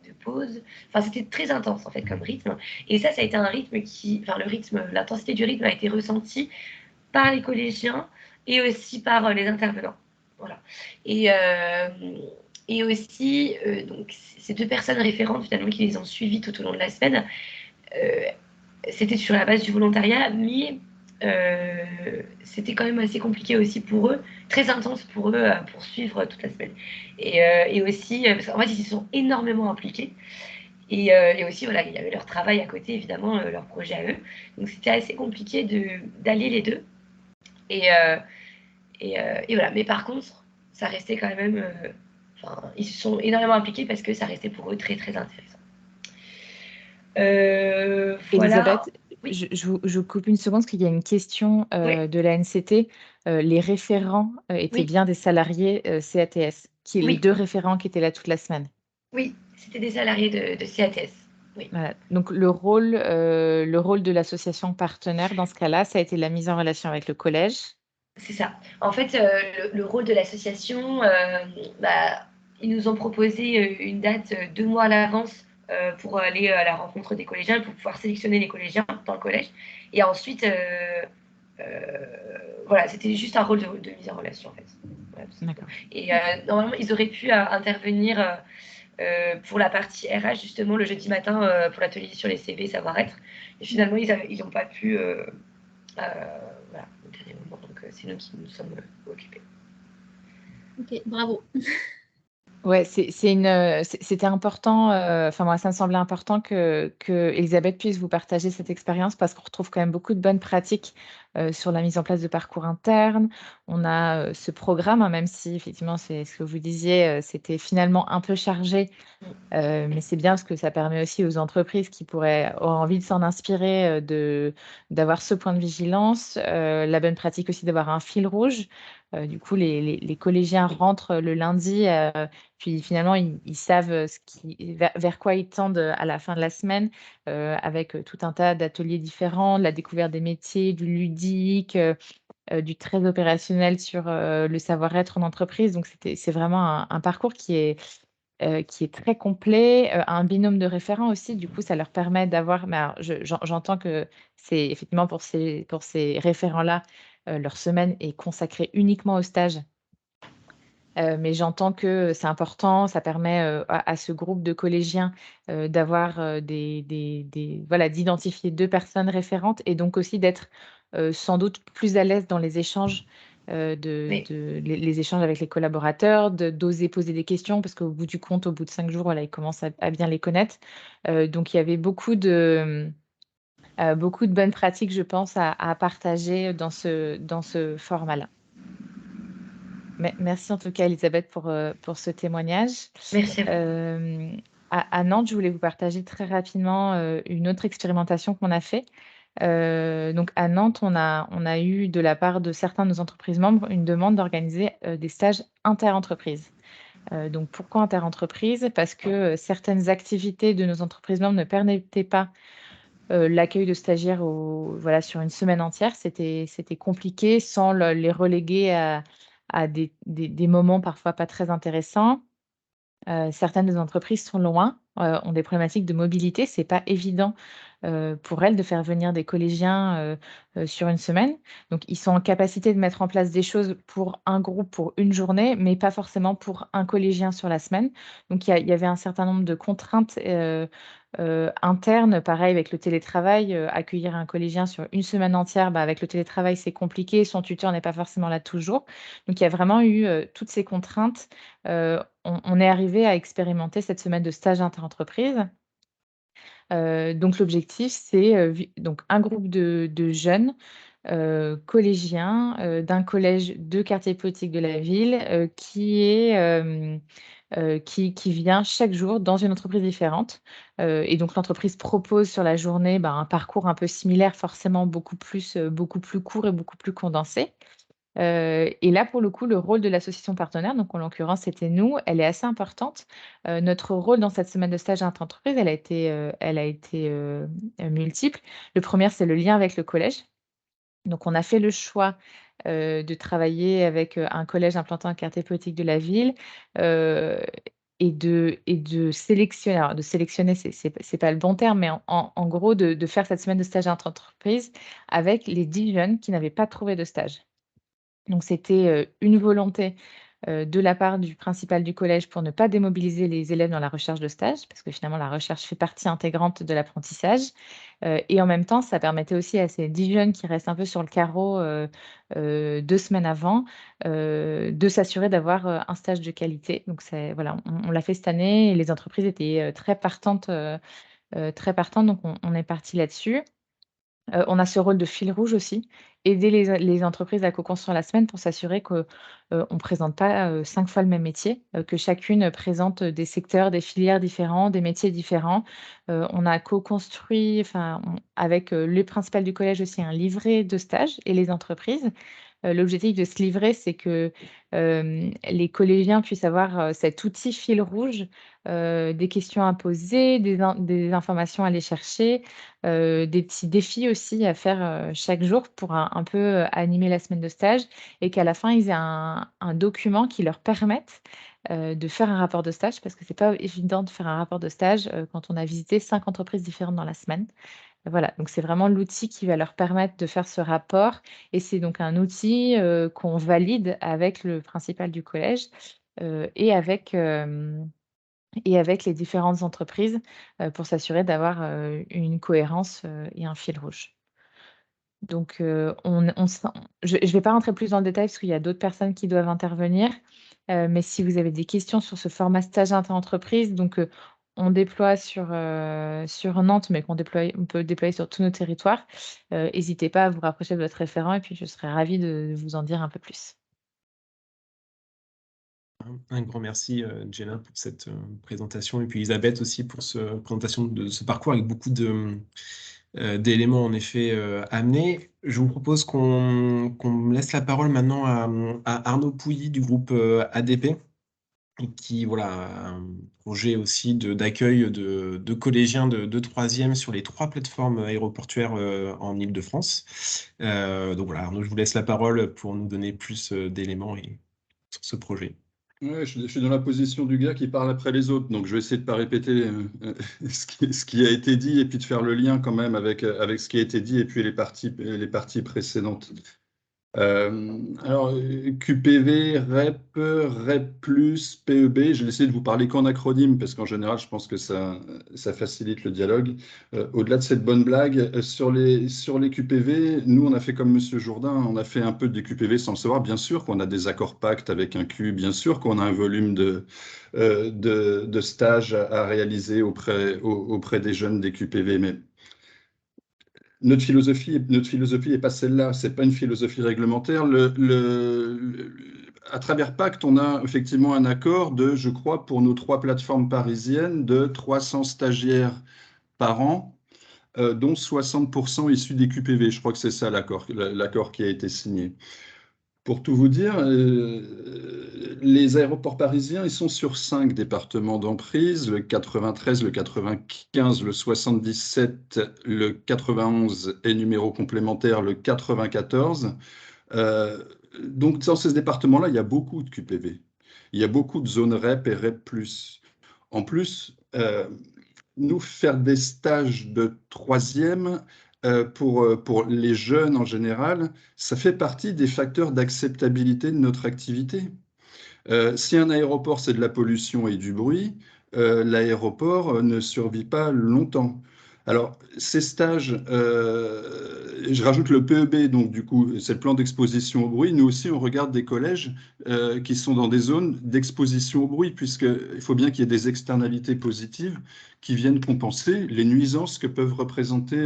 [SPEAKER 6] de pause. Enfin, c'était très intense en fait comme rythme. Et ça a été un rythme l'intensité du rythme a été ressentie par les collégiens et aussi par les intervenants. Voilà. Et aussi, donc, ces 2 personnes référentes finalement qui les ont suivies tout au long de la semaine, c'était sur la base du volontariat, mais c'était quand même assez compliqué aussi pour eux, très intense pour eux à poursuivre toute la semaine. Et aussi, parce qu'en fait, ils se sont énormément impliqués. Et aussi, voilà, il y avait leur travail à côté, évidemment, leur projet à eux. Donc, c'était assez compliqué d'allier les deux. Et voilà. Mais par contre, ça restait quand même... ils se sont énormément impliqués parce que ça restait pour eux très, très intéressant. Voilà.
[SPEAKER 5] Elisabeth,
[SPEAKER 6] Oui.
[SPEAKER 5] je vous coupe une seconde parce qu'il y a une question
[SPEAKER 6] Oui.
[SPEAKER 5] de la NCT. Les référents étaient
[SPEAKER 6] Oui.
[SPEAKER 5] bien des salariés CATS, les
[SPEAKER 6] Oui.
[SPEAKER 5] 2 référents qui étaient là toute la semaine.
[SPEAKER 6] Oui, c'était des salariés de CATS. Oui.
[SPEAKER 5] Voilà. Donc le rôle de l'association partenaire dans ce cas-là, ça a été la mise en relation avec le collège.
[SPEAKER 6] C'est ça. En fait, le rôle de l'association, ils nous ont proposé une date 2 mois à l'avance pour aller à la rencontre des collégiens, pour pouvoir sélectionner les collégiens dans le collège. Et ensuite, voilà, c'était juste un rôle de mise en relation, en fait. Voilà,
[SPEAKER 5] D'accord.
[SPEAKER 6] et normalement, ils auraient pu intervenir pour la partie RH, justement, le jeudi matin, pour l'atelier sur les CV savoir-être. Et finalement, ils n'ont pas pu, voilà, au dernier moment. Donc, c'est nous qui nous sommes occupés.
[SPEAKER 3] Ok, bravo.
[SPEAKER 5] Ouais, c'était important, enfin moi ça me semblait important que Elisabeth puisse vous partager cette expérience parce qu'on retrouve quand même beaucoup de bonnes pratiques sur la mise en place de parcours internes. On a ce programme, hein, même si effectivement c'est ce que vous disiez, c'était finalement un peu chargé, mais c'est bien parce que ça permet aussi aux entreprises qui pourraient avoir envie de s'en inspirer, d'avoir ce point de vigilance. La bonne pratique aussi d'avoir un fil rouge. Du coup, les collégiens rentrent le lundi, puis finalement, ils savent vers quoi ils tendent à la fin de la semaine, avec tout un tas d'ateliers différents, de la découverte des métiers, du ludique, du très opérationnel sur le savoir-être en entreprise. Donc, c'est vraiment un parcours qui est très complet, un binôme de référents aussi. Du coup, ça leur permet d'avoir, mais alors j'entends que c'est effectivement pour ces référents-là, leur semaine est consacrée uniquement au stage. Mais j'entends que c'est important, ça permet, à ce groupe de collégiens, d'avoir, voilà, d'identifier 2 personnes référentes et donc aussi d'être, sans doute plus à l'aise dans les échanges,
[SPEAKER 6] Oui.
[SPEAKER 5] les échanges avec les collaborateurs, d'oser poser des questions parce qu'au bout du compte, au bout de 5 jours, voilà, ils commencent à bien les connaître. Donc il y avait beaucoup de bonnes pratiques, je pense, à partager dans ce format-là. Merci en tout cas, Elisabeth, pour ce témoignage.
[SPEAKER 6] Merci à vous.
[SPEAKER 5] À Nantes, je voulais vous partager très rapidement une autre expérimentation qu'on a fait. Donc à Nantes, on a eu de la part de certains de nos entreprises membres une demande d'organiser des stages inter-entreprises. Donc pourquoi inter-entreprises? Parce que certaines activités de nos entreprises membres ne permettaient pas l'accueil de stagiaires voilà, sur une semaine entière. C'était compliqué sans les reléguer à des moments parfois pas très intéressants. Certaines des entreprises sont loin, ont des problématiques de mobilité. C'est pas évident, pour elles de faire venir des collégiens, sur une semaine. Donc ils sont en capacité de mettre en place des choses pour un groupe, pour une journée, mais pas forcément pour un collégien sur la semaine. Donc il y avait un certain nombre de contraintes, internes. Pareil avec le télétravail, accueillir un collégien sur une semaine entière, bah, avec le télétravail, c'est compliqué. Son tuteur n'est pas forcément là toujours. Donc il y a vraiment eu, toutes ces contraintes. On est arrivé à expérimenter cette semaine de stage interentreprise. Donc l'objectif, c'est, donc un groupe de jeunes, collégiens, d'un collège de quartier politique de la ville, qui vient chaque jour dans une entreprise différente. Et donc l'entreprise propose sur la journée, bah, un parcours un peu similaire, forcément beaucoup plus court et beaucoup plus condensé. Et là, pour le coup, le rôle de l'association partenaire, donc en l'occurrence, c'était nous, elle est assez importante. Notre rôle dans cette semaine de stage inter-entreprise, elle a été, multiple. Le premier, c'est le lien avec le collège. Donc on a fait le choix, de travailler avec, un collège implanté en quartier politique de la ville, heu et de sélectionner, alors de sélectionner, c'est pas le bon terme, mais en gros, de faire cette semaine de stage inter-entreprise avec les 10 jeunes qui n'avaient pas trouvé de stage. Donc c'était, une volonté, de la part du principal du collège pour ne pas démobiliser les élèves dans la recherche de stage, parce que finalement la recherche fait partie intégrante de l'apprentissage, et en même temps, ça permettait aussi à ces 10 jeunes qui restent un peu sur le carreau, 2 semaines avant, de s'assurer d'avoir, un stage de qualité. Donc c'est voilà, on l'a fait cette année et les entreprises étaient, très partantes, donc on est parti là-dessus. On a ce rôle de fil rouge aussi, aider les entreprises à co-construire la semaine pour s'assurer que, on présente pas, 5 fois le même métier, que chacune présente, des secteurs, des filières différents, des métiers différents. On a co-construit, enfin, avec, le principal du collège aussi, un livret de stage et les entreprises. L'objectif de ce livret, c'est que, les collégiens puissent avoir, cet outil fil rouge, des questions à poser, des informations à aller chercher, des petits défis aussi à faire, chaque jour pour un peu, animer la semaine de stage et qu'à la fin, ils aient un document qui leur permette, de faire un rapport de stage parce que c'est pas évident de faire un rapport de stage, quand on a visité 5 entreprises différentes dans la semaine. Voilà, donc c'est vraiment l'outil qui va leur permettre de faire ce rapport et c'est donc un outil, qu'on valide avec le principal du collège, et avec, et avec les différentes entreprises pour s'assurer d'avoir une cohérence et un fil rouge. Donc, je ne vais pas rentrer plus dans le détail parce qu'il y a d'autres personnes qui doivent intervenir. Mais si vous avez des questions sur ce format stage inter-entreprise, donc, on déploie sur Nantes, mais on peut déployer sur tous nos territoires. Hésitez pas à vous rapprocher de votre référent et puis je serai ravie de vous en dire un peu plus.
[SPEAKER 1] Un grand merci, Jenna, pour cette présentation, et puis Elisabeth aussi pour cette présentation de ce parcours avec beaucoup d'éléments en effet amenés. Je vous propose qu'on laisse la parole maintenant à Arnaud Pouilly du groupe ADP, qui voilà, a un projet aussi d'accueil de collégiens de troisième sur les 3 plateformes aéroportuaires en Île-de-France. Donc voilà, Arnaud, je vous laisse la parole pour nous donner plus d'éléments sur ce projet.
[SPEAKER 7] Ouais, je suis dans la position du gars qui parle après les autres, donc je vais essayer de ne pas répéter ce qui a été dit et puis de faire le lien quand même avec ce qui a été dit et puis les parties précédentes. Alors, QPV, REP, REP+, PEB, je vais essayer de vous parler qu'en acronyme parce qu'en général, je pense que ça facilite le dialogue. Au-delà de cette bonne blague, sur les QPV, nous, on a fait comme Monsieur Jourdain, on a fait un peu des QPV sans le savoir. Bien sûr qu'on a des accords pactes avec un Q, bien sûr qu'on a un volume de stages à réaliser auprès des jeunes des QPV, mais notre philosophie n'est pas celle-là, ce n'est pas une philosophie réglementaire. À travers Pacte, on a effectivement un accord je crois, pour nos 3 plateformes parisiennes, de 300 stagiaires par an, dont 60% issus des QPV. Je crois que c'est ça l'accord qui a été signé. Pour tout vous dire, les aéroports parisiens, ils sont sur 5 départements d'emprise, le 93, le 95, le 77, le 91 et numéro complémentaire, le 94. Donc, dans ces départements-là, il y a beaucoup de QPV. Il y a beaucoup de zones REP et REP+. En plus, nous, faire des stages de troisième, pour les jeunes en général, ça fait partie des facteurs d'acceptabilité de notre activité. Si un aéroport, c'est de la pollution et du bruit, l'aéroport ne survit pas longtemps. Alors, ces stages, je rajoute le PEB, donc du coup, c'est le plan d'exposition au bruit. Nous aussi, on regarde des collèges qui sont dans des zones d'exposition au bruit, puisqu'il faut bien qu'il y ait des externalités positives qui viennent compenser les nuisances que peuvent représenter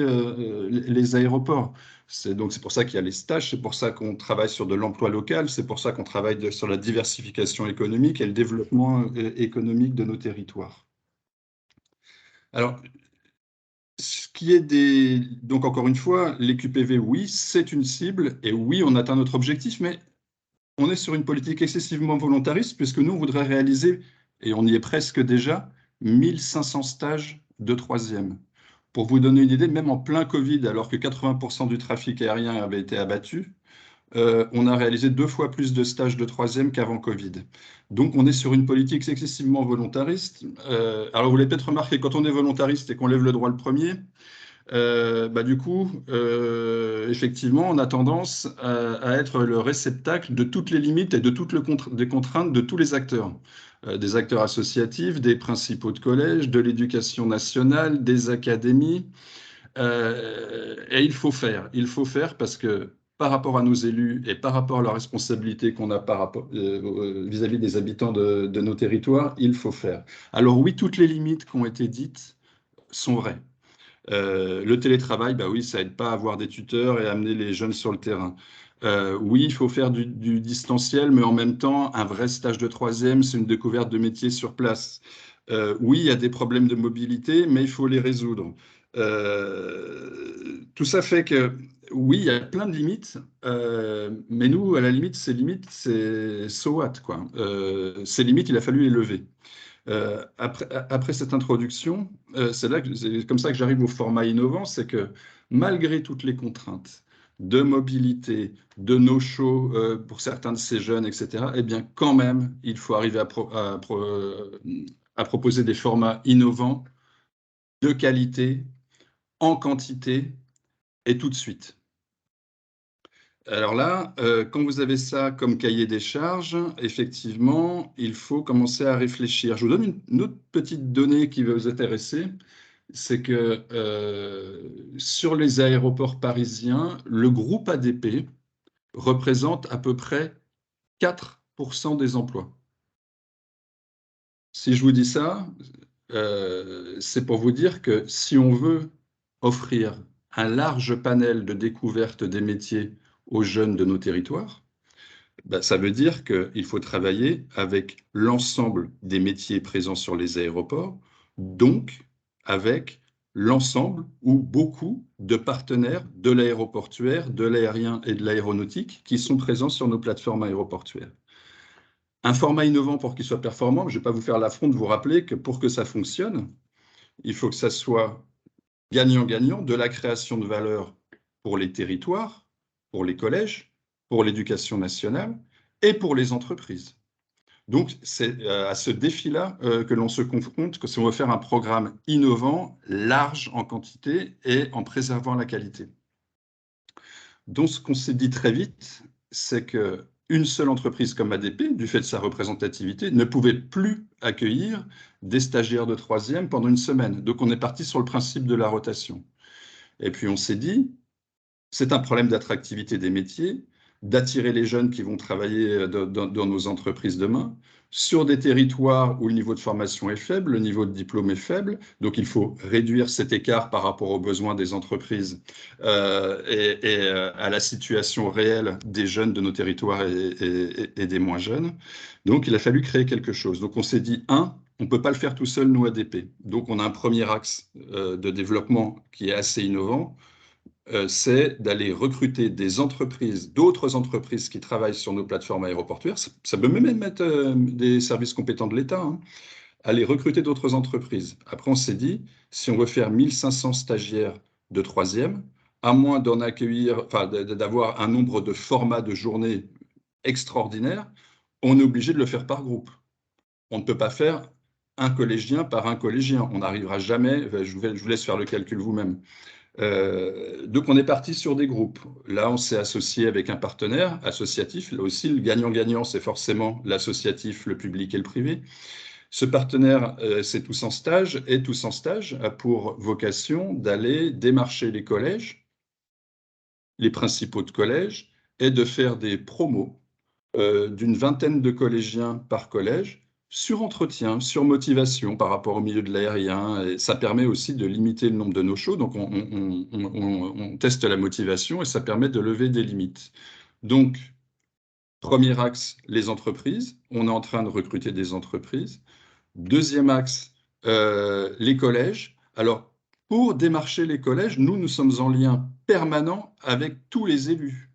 [SPEAKER 7] les aéroports. C'est pour ça qu'il y a les stages, c'est pour ça qu'on travaille sur de l'emploi local, c'est pour ça qu'on travaille sur la diversification économique et le développement économique de nos territoires. Alors, ce qui est donc encore une fois, les QPV, oui, c'est une cible, et oui, on atteint notre objectif, mais on est sur une politique excessivement volontariste, puisque nous, on voudrait réaliser, et on y est presque déjà, 1500 stages de troisième. Pour vous donner une idée, même en plein Covid, alors que 80% du trafic aérien avait été abattu, on a réalisé 2 fois plus de stages de troisième qu'avant Covid. Donc, on est sur une politique excessivement volontariste. Alors, vous l'avez peut-être remarqué, quand on est volontariste et qu'on lève le droit le premier, du coup, effectivement, on a tendance à être le réceptacle de toutes les limites et de toutes les contraintes de tous les acteurs. Des acteurs associatifs, des principaux de collège, de l'éducation nationale, des académies. Et il faut faire parce que par rapport à nos élus et par rapport à la responsabilité qu'on a vis-à-vis des habitants de nos territoires, il faut faire. Alors oui, toutes les limites qui ont été dites sont vraies. Le télétravail, oui, ça aide pas à avoir des tuteurs et à amener les jeunes sur le terrain. Oui, il faut faire du distanciel, mais en même temps, un vrai stage de troisième, c'est une découverte de métier sur place. Oui, il y a des problèmes de mobilité, mais il faut les résoudre. Tout ça fait que, oui, il y a plein de limites, mais nous, à la limite, ces limites, c'est so what, quoi. Ces limites, il a fallu les lever. Après cette introduction, c'est comme ça que j'arrive au format innovant, c'est que malgré toutes les contraintes de mobilité, de no-show pour certains de ces jeunes, etc., eh bien, quand même, il faut arriver à proposer des formats innovants, de qualité, en quantité et tout de suite. Alors là, quand vous avez ça comme cahier des charges, effectivement, il faut commencer à réfléchir. Je vous donne une autre petite donnée qui va vous intéresser, c'est que sur les aéroports parisiens, le groupe ADP représente à peu près 4% des emplois. Si je vous dis ça, c'est pour vous dire que si on veut offrir un large panel de découverte des métiers aux jeunes de nos territoires, ben, ça veut dire qu'il faut travailler avec l'ensemble des métiers présents sur les aéroports, donc avec l'ensemble ou beaucoup de partenaires de l'aéroportuaire, de l'aérien et de l'aéronautique qui sont présents sur nos plateformes aéroportuaires. Un format innovant pour qu'il soit performant, je ne vais pas vous faire l'affront de vous rappeler que pour que ça fonctionne, il faut que ça soit gagnant-gagnant, de la création de valeur pour les territoires, pour les collèges, pour l'éducation nationale et pour les entreprises. Donc, c'est à ce défi-là que l'on se confronte, que si on veut faire un programme innovant, large en quantité et en préservant la qualité. Donc, ce qu'on s'est dit très vite, c'est qu'une seule entreprise comme ADP, du fait de sa représentativité, ne pouvait plus accueillir des stagiaires de troisième pendant une semaine. Donc, on est parti sur le principe de la rotation. Et puis, on s'est dit, c'est un problème d'attractivité des métiers, d'attirer les jeunes qui vont travailler dans nos entreprises demain, sur des territoires où le niveau de formation est faible, le niveau de diplôme est faible, donc il faut réduire cet écart par rapport aux besoins des entreprises et à la situation réelle des jeunes de nos territoires et des moins jeunes. Donc il a fallu créer quelque chose. Donc on s'est dit, on ne peut pas le faire tout seul, nous, ADP. Donc on a un premier axe de développement qui est assez innovant, c'est d'aller recruter des entreprises, d'autres entreprises qui travaillent sur nos plateformes aéroportuaires. Ça peut même être des services compétents de l'État, hein. Aller recruter d'autres entreprises. Après, on s'est dit, si on veut faire 1500 stagiaires de troisième, à moins d'en accueillir, enfin, d'avoir un nombre de formats de journée extraordinaire, on est obligé de le faire par groupe. On ne peut pas faire un collégien par un collégien. On n'arrivera jamais, je vous laisse faire le calcul vous-même. Donc on est parti sur des groupes. Là, on s'est associé avec un partenaire associatif. Là aussi, le gagnant-gagnant, c'est forcément l'associatif, le public et le privé. Ce partenaire, c'est Tous en Stage, et Tous en Stage a pour vocation d'aller démarcher les collèges, les principaux de collèges, et de faire des promos d'une vingtaine de collégiens par collège, sur entretien, sur motivation par rapport au milieu de l'aérien. Et ça permet aussi de limiter le nombre de no-shows. Donc, on teste la motivation et ça permet de lever des limites. Donc, premier axe, les entreprises. On est en train de recruter des entreprises. Deuxième axe, les collèges. Alors, pour démarcher les collèges, nous sommes en lien permanent avec tous les élus.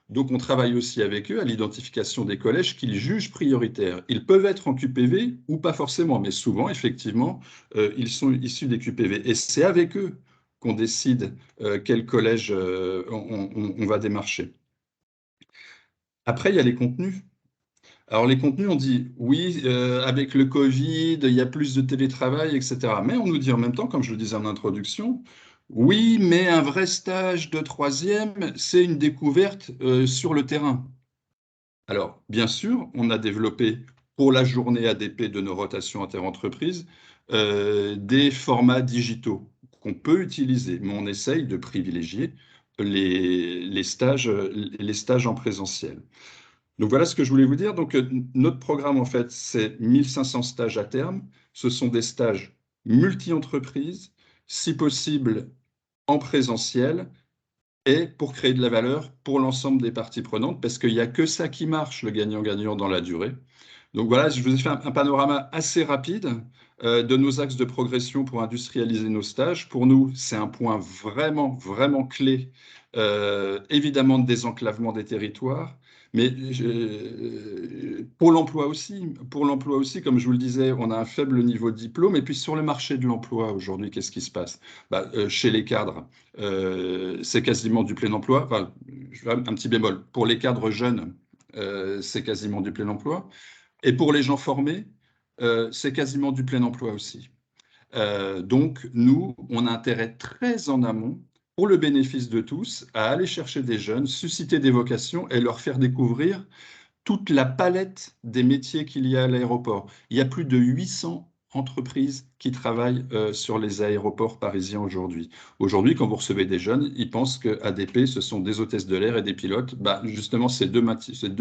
[SPEAKER 7] Donc, on travaille aussi avec eux à l'identification des collèges qu'ils jugent prioritaires. Ils peuvent être en QPV ou pas forcément, mais souvent, effectivement, ils sont issus des QPV. Et c'est avec eux qu'on décide quel collège on va démarcher. Après, il y a les contenus. Alors, les contenus, on dit, oui, avec le Covid, il y a plus de télétravail, etc. Mais on nous dit en même temps, comme je le disais en introduction, oui, mais un vrai stage de troisième, c'est une découverte sur le terrain. Alors, bien sûr, on a développé pour la journée ADP de nos rotations interentreprises des formats digitaux qu'on peut utiliser, mais on essaye de privilégier les stages en présentiel. Donc voilà ce que je voulais vous dire. Donc notre programme, en fait, c'est 1500 stages à terme. Ce sont des stages multi-entreprises, si possible en présentiel, et pour créer de la valeur pour l'ensemble des parties prenantes, parce qu'il n'y a que ça qui marche, le gagnant-gagnant dans la durée. Donc voilà, je vous ai fait un panorama assez rapide de nos axes de progression pour industrialiser nos stages. Pour nous, c'est un point vraiment, vraiment clé, évidemment de désenclavement des territoires, mais pour l'emploi aussi. Pour l'emploi aussi, comme je vous le disais, on a un faible niveau de diplôme. Et puis sur le marché de l'emploi, aujourd'hui, qu'est-ce qui se passe? Chez les cadres, c'est quasiment du plein emploi. Enfin, un petit bémol. Pour les cadres jeunes, c'est quasiment du plein emploi. Et pour les gens formés, c'est quasiment du plein emploi aussi. Donc, nous, on a intérêt très en amont pour le bénéfice de tous, à aller chercher des jeunes, susciter des vocations et leur faire découvrir toute la palette des métiers qu'il y a à l'aéroport. Il y a plus de 800 entreprises qui travaillent sur les aéroports parisiens aujourd'hui. Aujourd'hui, quand vous recevez des jeunes, ils pensent que ADP, ce sont des hôtesses de l'air et des pilotes. Bah, justement, ces deux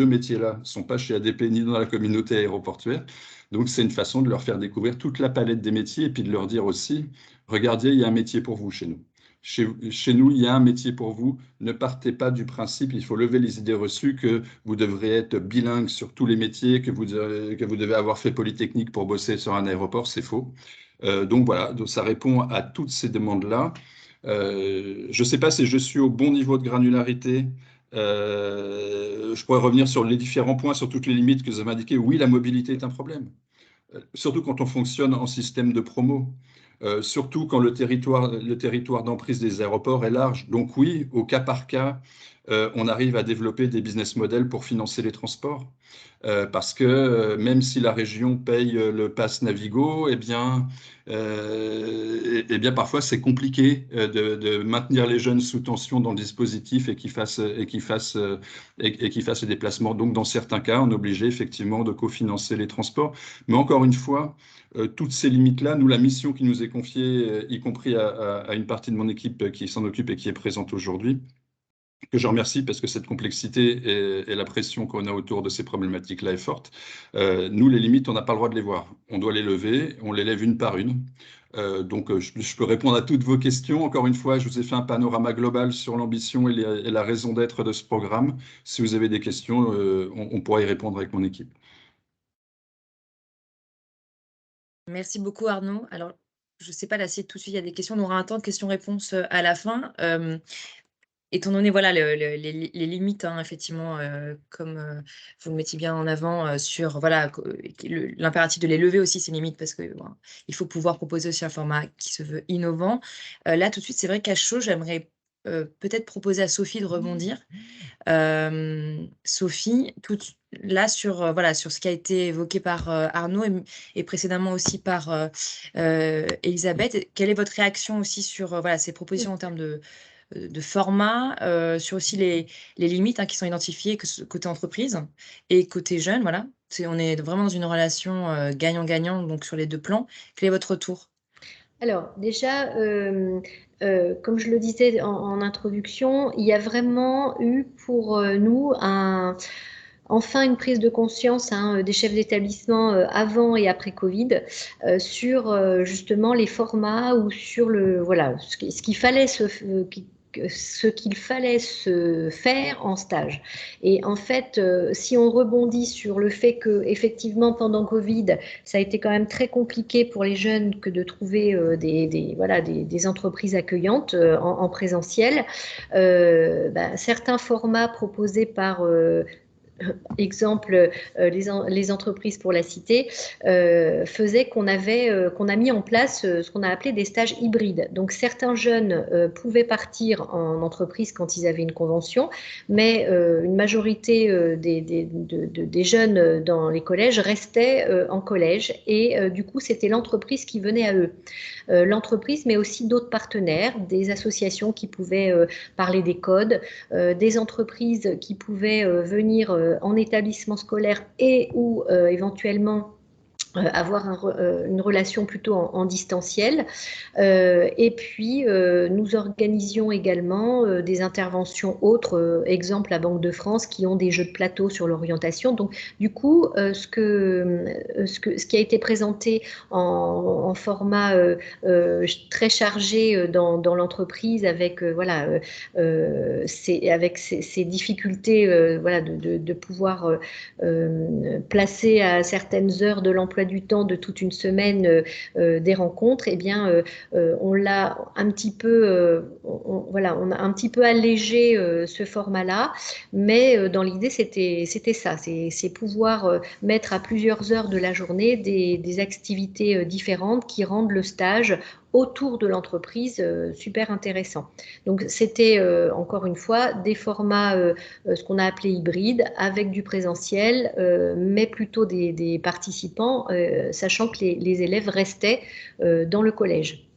[SPEAKER 7] métiers-là ne sont pas chez ADP ni dans la communauté aéroportuaire. Donc, c'est une façon de leur faire découvrir toute la palette des métiers et puis de leur dire aussi, regardez, il y a un métier pour vous chez nous. Chez nous, il y a un métier pour vous. Ne partez pas du principe, il faut lever les idées reçues que vous devrez être bilingue sur tous les métiers, que vous devez avoir fait Polytechnique pour bosser sur un aéroport, c'est faux. Donc voilà, donc ça répond à toutes ces demandes-là. Je ne sais pas si je suis au bon niveau de granularité. Je pourrais revenir sur les différents points, sur toutes les limites que vous avez indiquées. Oui, la mobilité est un problème. Surtout quand on fonctionne en système de promo. Surtout quand le territoire d'emprise des aéroports est large. Donc oui, au cas par cas, on arrive à développer des business models pour financer les transports. Parce que même si la région paye le pass Navigo, eh bien parfois c'est compliqué de maintenir les jeunes sous tension dans le dispositif et qu'ils fassent les déplacements. Donc dans certains cas, on est obligé effectivement de cofinancer les transports. Mais encore une fois, toutes ces limites-là, nous, la mission qui nous est confiée, y compris à une partie de mon équipe qui s'en occupe et qui est présente aujourd'hui, que je remercie parce que cette complexité et la pression qu'on a autour de ces problématiques-là est forte. Nous, les limites, on n'a pas le droit de les voir. On doit les lever, on les lève une par une. Donc, je peux répondre à toutes vos questions. Encore une fois, je vous ai fait un panorama global sur l'ambition et la raison d'être de ce programme. Si vous avez des questions, on pourra y répondre avec mon équipe.
[SPEAKER 2] Merci beaucoup Arnaud. Alors, je ne sais pas là si tout de suite il y a des questions. On aura un temps de questions-réponses à la fin. Étant donné voilà, les limites, hein, effectivement, comme vous le mettiez bien en avant sur voilà, l'impératif de les lever aussi, ces limites, parce que bon, il faut pouvoir proposer aussi un format qui se veut innovant. Là, tout de suite, c'est vrai qu'à chaud, j'aimerais peut-être proposer à Sophie de rebondir. Sophie, là sur, voilà, sur ce qui a été évoqué par Arnaud et précédemment aussi par Elisabeth, quelle est votre réaction aussi sur voilà, ces propositions en termes de format, sur aussi les limites hein, qui sont identifiées côté entreprise et côté jeune, voilà. On est vraiment dans une relation gagnant-gagnant, donc sur les deux plans. Quel est votre retour?
[SPEAKER 4] Alors, déjà, comme je le disais en introduction, il y a vraiment eu pour nous enfin une prise de conscience hein, des chefs d'établissement avant et après Covid sur justement les formats ou sur voilà, ce qu'il fallait se faire en stage. Et en fait, si on rebondit sur le fait que effectivement pendant Covid, ça a été quand même très compliqué pour les jeunes que de trouver des entreprises accueillantes en présentiel, certains formats proposés par exemple, les entreprises pour la cité, faisaient qu'on a mis en place ce qu'on a appelé des stages hybrides. Donc, certains jeunes pouvaient partir en entreprise quand ils avaient une convention, mais une majorité des jeunes dans les collèges restaient en collège et du coup, c'était l'entreprise qui venait à eux. L'entreprise, mais aussi d'autres partenaires, des associations qui pouvaient parler des codes, des entreprises qui pouvaient venir en établissement scolaire et ou éventuellement avoir une relation plutôt en distanciel. Et puis, nous organisions également des interventions autres, exemple la Banque de France, qui ont des jeux de plateau sur l'orientation. Donc, du coup, ce qui a été présenté en format très chargé dans l'entreprise avec, avec ces difficultés voilà, de pouvoir placer à certaines heures de l'emploi du temps de toute une semaine des rencontres, eh bien, on l'a un petit peu, on a un petit peu allégé ce format-là, mais dans l'idée, c'était ça, c'est pouvoir mettre à plusieurs heures de la journée des activités différentes qui rendent le stage autour de l'entreprise super intéressant. Donc, c'était encore une fois des formats, ce qu'on a appelé hybrides, avec du présentiel, mais plutôt des participants, sachant que les élèves restaient dans le collège.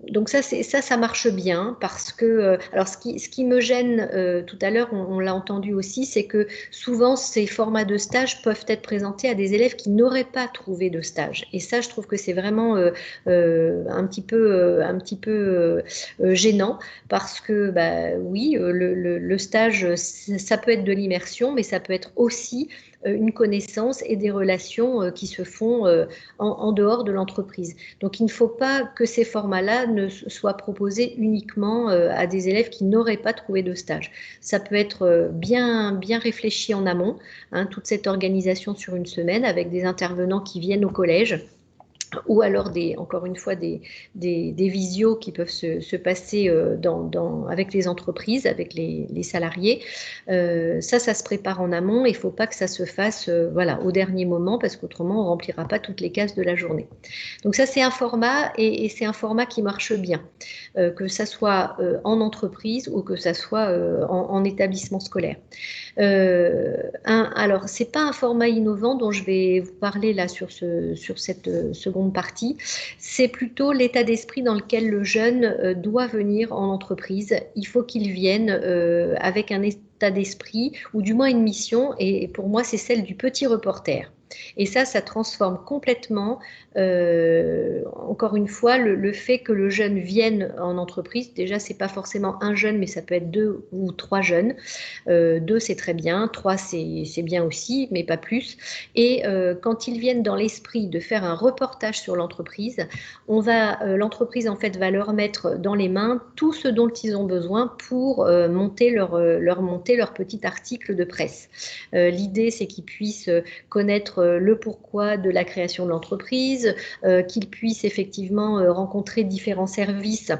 [SPEAKER 4] Donc ça marche bien parce que, alors ce qui me gêne, tout à l'heure, on l'a entendu aussi, c'est que souvent ces formats de stage peuvent être présentés à des élèves qui n'auraient pas trouvé de stage. Et ça, je trouve que c'est vraiment un petit peu gênant parce que, bah, oui, le stage, ça peut être de l'immersion, mais ça peut être aussi une connaissance et des relations qui se font en dehors de l'entreprise. Donc, il ne faut pas que ces formats-là ne soient proposés uniquement à des élèves qui n'auraient pas trouvé de stage. Ça peut être bien réfléchi en amont, hein, toute cette organisation sur une semaine avec des intervenants qui viennent au collège, ou alors encore une fois des visios qui peuvent se passer avec les entreprises, avec les salariés. Ça se prépare en amont. Il ne faut pas que ça se fasse voilà, au dernier moment parce qu'autrement on ne remplira pas toutes les cases de la journée. Donc ça, c'est un format et c'est un format qui marche bien, que ça soit en entreprise ou que ça soit en établissement scolaire. Alors, ce n'est pas un format innovant dont je vais vous parler là sur cette seconde partie, c'est plutôt l'état d'esprit dans lequel le jeune doit venir en entreprise. Il faut qu'il vienne avec un état d'esprit ou du moins une mission, et pour moi c'est celle du petit reporter. Et ça transforme complètement, encore une fois, le fait que le jeune vienne en entreprise. Déjà, c'est pas forcément un jeune, mais ça peut être 2 ou 3 jeunes. 2, c'est très bien, 3, c'est bien aussi, mais pas plus. Et quand ils viennent dans l'esprit de faire un reportage sur l'entreprise, l'entreprise en fait va leur mettre dans les mains tout ce dont ils ont besoin pour monter leur petit article de presse. L'idée, c'est qu'ils puissent connaître le pourquoi de la création de l'entreprise, qu'ils puissent effectivement rencontrer différents services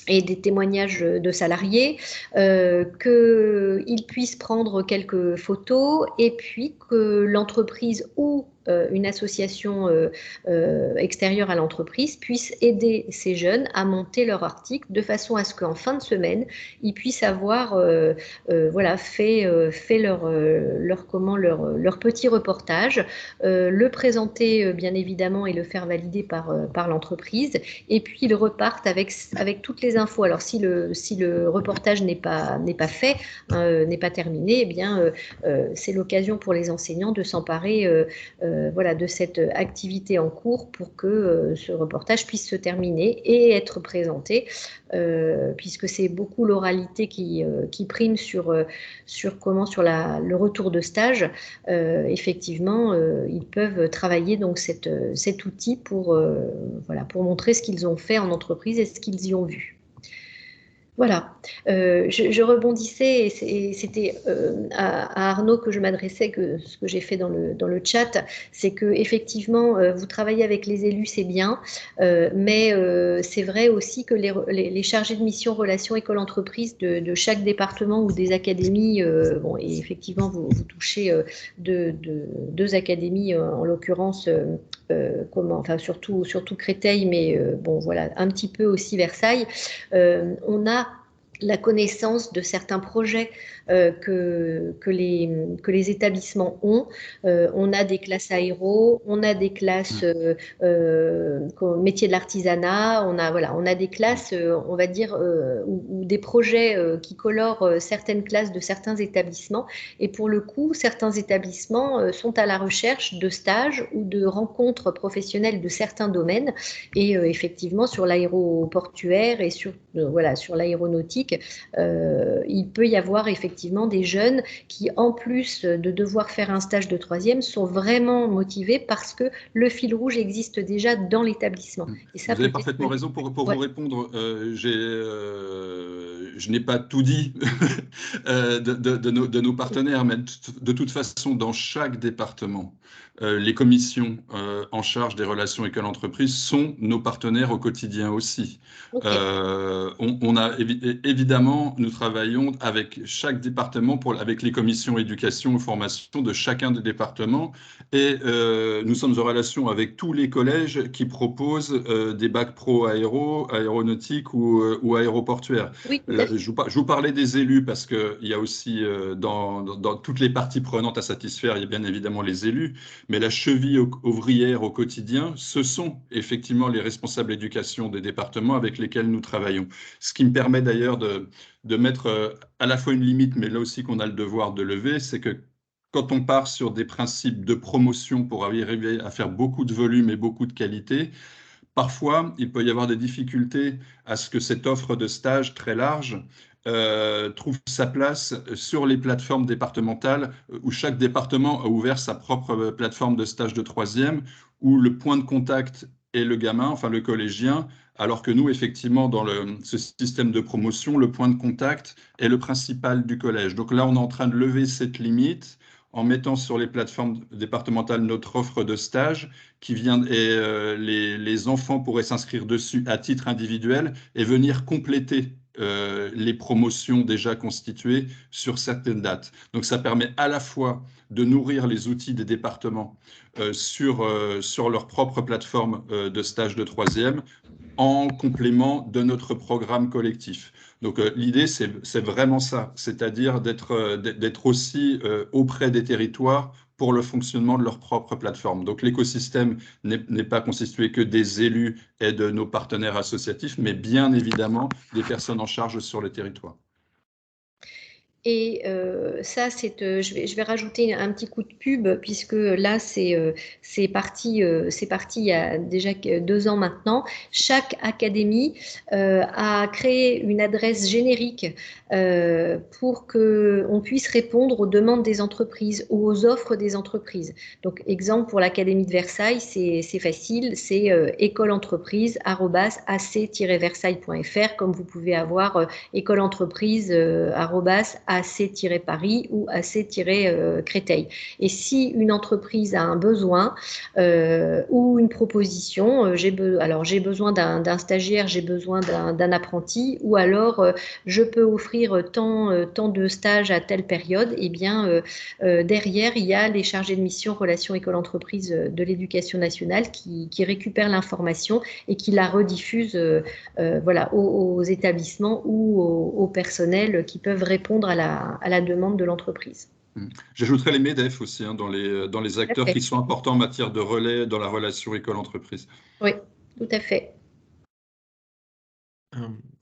[SPEAKER 4] et des témoignages de salariés, qu'ils puissent prendre quelques photos et puis que l'entreprise ou une association extérieure à l'entreprise puisse aider ces jeunes à monter leur article de façon à ce qu'en fin de semaine, ils puissent avoir voilà, fait leur petit reportage, le présenter bien évidemment et le faire valider par l'entreprise, et puis ils repartent avec toutes les infos. Alors si le reportage n'est pas fait, n'est pas terminé, eh bien c'est l'occasion pour les enseignants de s'emparer voilà, de cette activité en cours pour que ce reportage puisse se terminer et être présenté, puisque c'est beaucoup l'oralité qui prime sur le retour de stage. Effectivement, ils peuvent travailler donc cet outil pour montrer ce qu'ils ont fait en entreprise et ce qu'ils y ont vu. Voilà, je rebondissais et c'était à Arnaud que je m'adressais, que ce que j'ai fait dans le chat, c'est que effectivement vous travaillez avec les élus, c'est bien, mais c'est vrai aussi que les chargés de mission relations école-entreprise de chaque département ou des académies, bon, et effectivement vous touchez deux académies en l'occurrence. Enfin surtout Créteil, mais bon voilà, un petit peu aussi Versailles. On a la connaissance de certains projets que les établissements ont. On a des classes aéro, on a des classes métiers de l'artisanat, on a des classes, on va dire, ou des projets qui colorent certaines classes de certains établissements. Et pour le coup, certains établissements sont à la recherche de stages ou de rencontres professionnelles de certains domaines. Et effectivement, sur l'aéroportuaire et sur l'aéronautique, il peut y avoir effectivement des jeunes qui, en plus de devoir faire un stage de 3e, sont vraiment motivés parce que le fil rouge existe déjà dans l'établissement.
[SPEAKER 7] Vous avez parfaitement raison. Pour vous répondre, je n'ai pas tout dit de nos partenaires, mais de toute façon, dans chaque département, les commissions en charge des relations école-entreprise sont nos partenaires au quotidien aussi. Okay. On a évidemment, nous travaillons avec chaque département, avec les commissions éducation ou formation de chacun des départements. Et nous sommes en relation avec tous les collèges qui proposent des bacs pro aéronautique ou aéroportuaire.
[SPEAKER 4] Oui, tout à fait.
[SPEAKER 7] Je vous parlais des élus parce qu'il y a aussi dans toutes les parties prenantes à satisfaire, il y a bien évidemment les élus, mais la cheville ouvrière au quotidien, ce sont effectivement les responsables d'éducation des départements avec lesquels nous travaillons. Ce qui me permet d'ailleurs de mettre à la fois une limite, mais là aussi qu'on a le devoir de lever, c'est que quand on part sur des principes de promotion pour arriver à faire beaucoup de volume et beaucoup de qualité, parfois, il peut y avoir des difficultés à ce que cette offre de stage très large trouve sa place sur les plateformes départementales où chaque département a ouvert sa propre plateforme de stage de troisième, où le point de contact est le gamin, enfin le collégien, alors que nous, effectivement, dans ce système de promotion, le point de contact est le principal du collège. Donc là, on est en train de lever cette limite en mettant sur les plateformes départementales notre offre de stage qui vient, et les enfants pourraient s'inscrire dessus à titre individuel et venir compléter les promotions déjà constituées sur certaines dates. Donc ça permet à la fois de nourrir les outils des départements sur leur propre plateforme de stage de troisième en complément de notre programme collectif. Donc l'idée, c'est vraiment ça, c'est-à-dire d'être aussi auprès des territoires pour le fonctionnement de leur propre plateforme. Donc l'écosystème n'est pas constitué que des élus et de nos partenaires associatifs, mais bien évidemment des personnes en charge sur le territoire.
[SPEAKER 4] Et ça, je vais rajouter un petit coup de pub, puisque là, c'est parti il y a déjà 2 ans maintenant. Chaque académie a créé une adresse générique pour qu'on puisse répondre aux demandes des entreprises ou aux offres des entreprises. Donc, exemple, pour l'Académie de Versailles, c'est facile, c'est écoleentreprise@ac-versailles.fr, comme vous pouvez avoir écoleentreprise@ AC-Paris ou AC-Créteil. Et si une entreprise a un besoin ou une proposition, alors j'ai besoin d'un stagiaire, j'ai besoin d'un apprenti, ou alors je peux offrir tant de stages à telle période, et bien derrière, il y a les chargés de mission relations école-entreprise de l'éducation nationale qui récupèrent l'information et qui la rediffusent voilà, aux établissements ou au personnel qui peuvent répondre à la demande de l'entreprise.
[SPEAKER 7] J'ajouterais les MEDEF aussi dans les acteurs qui sont importants en matière de relais dans la relation école-entreprise.
[SPEAKER 4] Oui, tout à fait.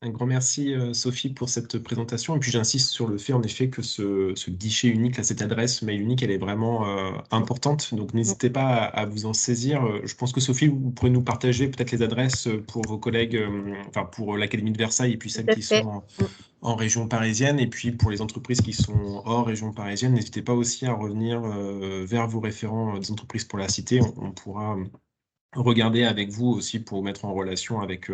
[SPEAKER 1] Un grand merci Sophie pour cette présentation, et puis j'insiste sur le fait en effet que ce guichet unique, là, cette adresse mail unique, elle est vraiment importante, donc n'hésitez pas à vous en saisir. Je pense que Sophie, vous pourrez nous partager peut-être les adresses pour vos collègues, enfin pour l'Académie de Versailles et puis celles qui sont en région parisienne, et puis pour les entreprises qui sont hors région parisienne, n'hésitez pas aussi à revenir vers vos référents des entreprises pour la cité. On pourra regarder avec vous aussi pour vous mettre en relation avec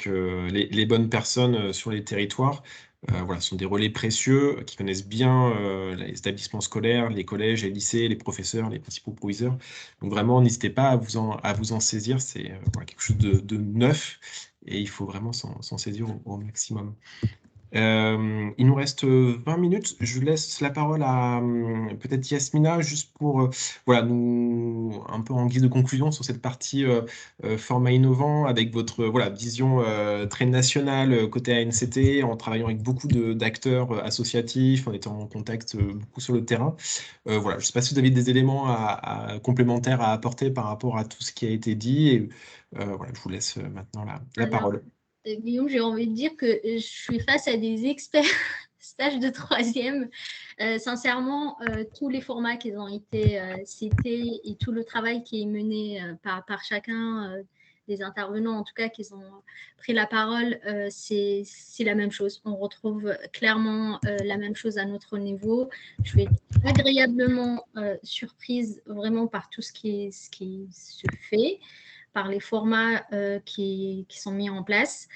[SPEAKER 1] les bonnes personnes sur les territoires. Voilà, ce sont des relais précieux qui connaissent bien les établissements scolaires, les collèges, les lycées, les professeurs, les principaux proviseurs. Donc vraiment, n'hésitez pas à vous en saisir. C'est voilà, quelque chose de neuf et il faut vraiment s'en saisir au maximum. Il nous reste 20 minutes. Je laisse la parole à peut-être Yasmina, juste pour voilà, nous un peu en guise de conclusion sur cette partie format innovant, avec votre voilà, vision très nationale côté ANCT, en travaillant avec beaucoup d'acteurs associatifs, en étant en contact beaucoup sur le terrain. Voilà, je ne sais pas si vous avez des éléments complémentaires à apporter par rapport à tout ce qui a été dit. Et, voilà, je vous laisse maintenant la parole.
[SPEAKER 3] Guillaume, j'ai envie de dire que je suis face à des experts stage de troisième. Sincèrement, tous les formats qui ont été cités et tout le travail qui est mené par chacun des intervenants, en tout cas, qui ont pris la parole, c'est la même chose. On retrouve clairement la même chose à notre niveau. Je suis agréablement surprise vraiment par tout ce qui se fait, par les formats qui sont mis en place.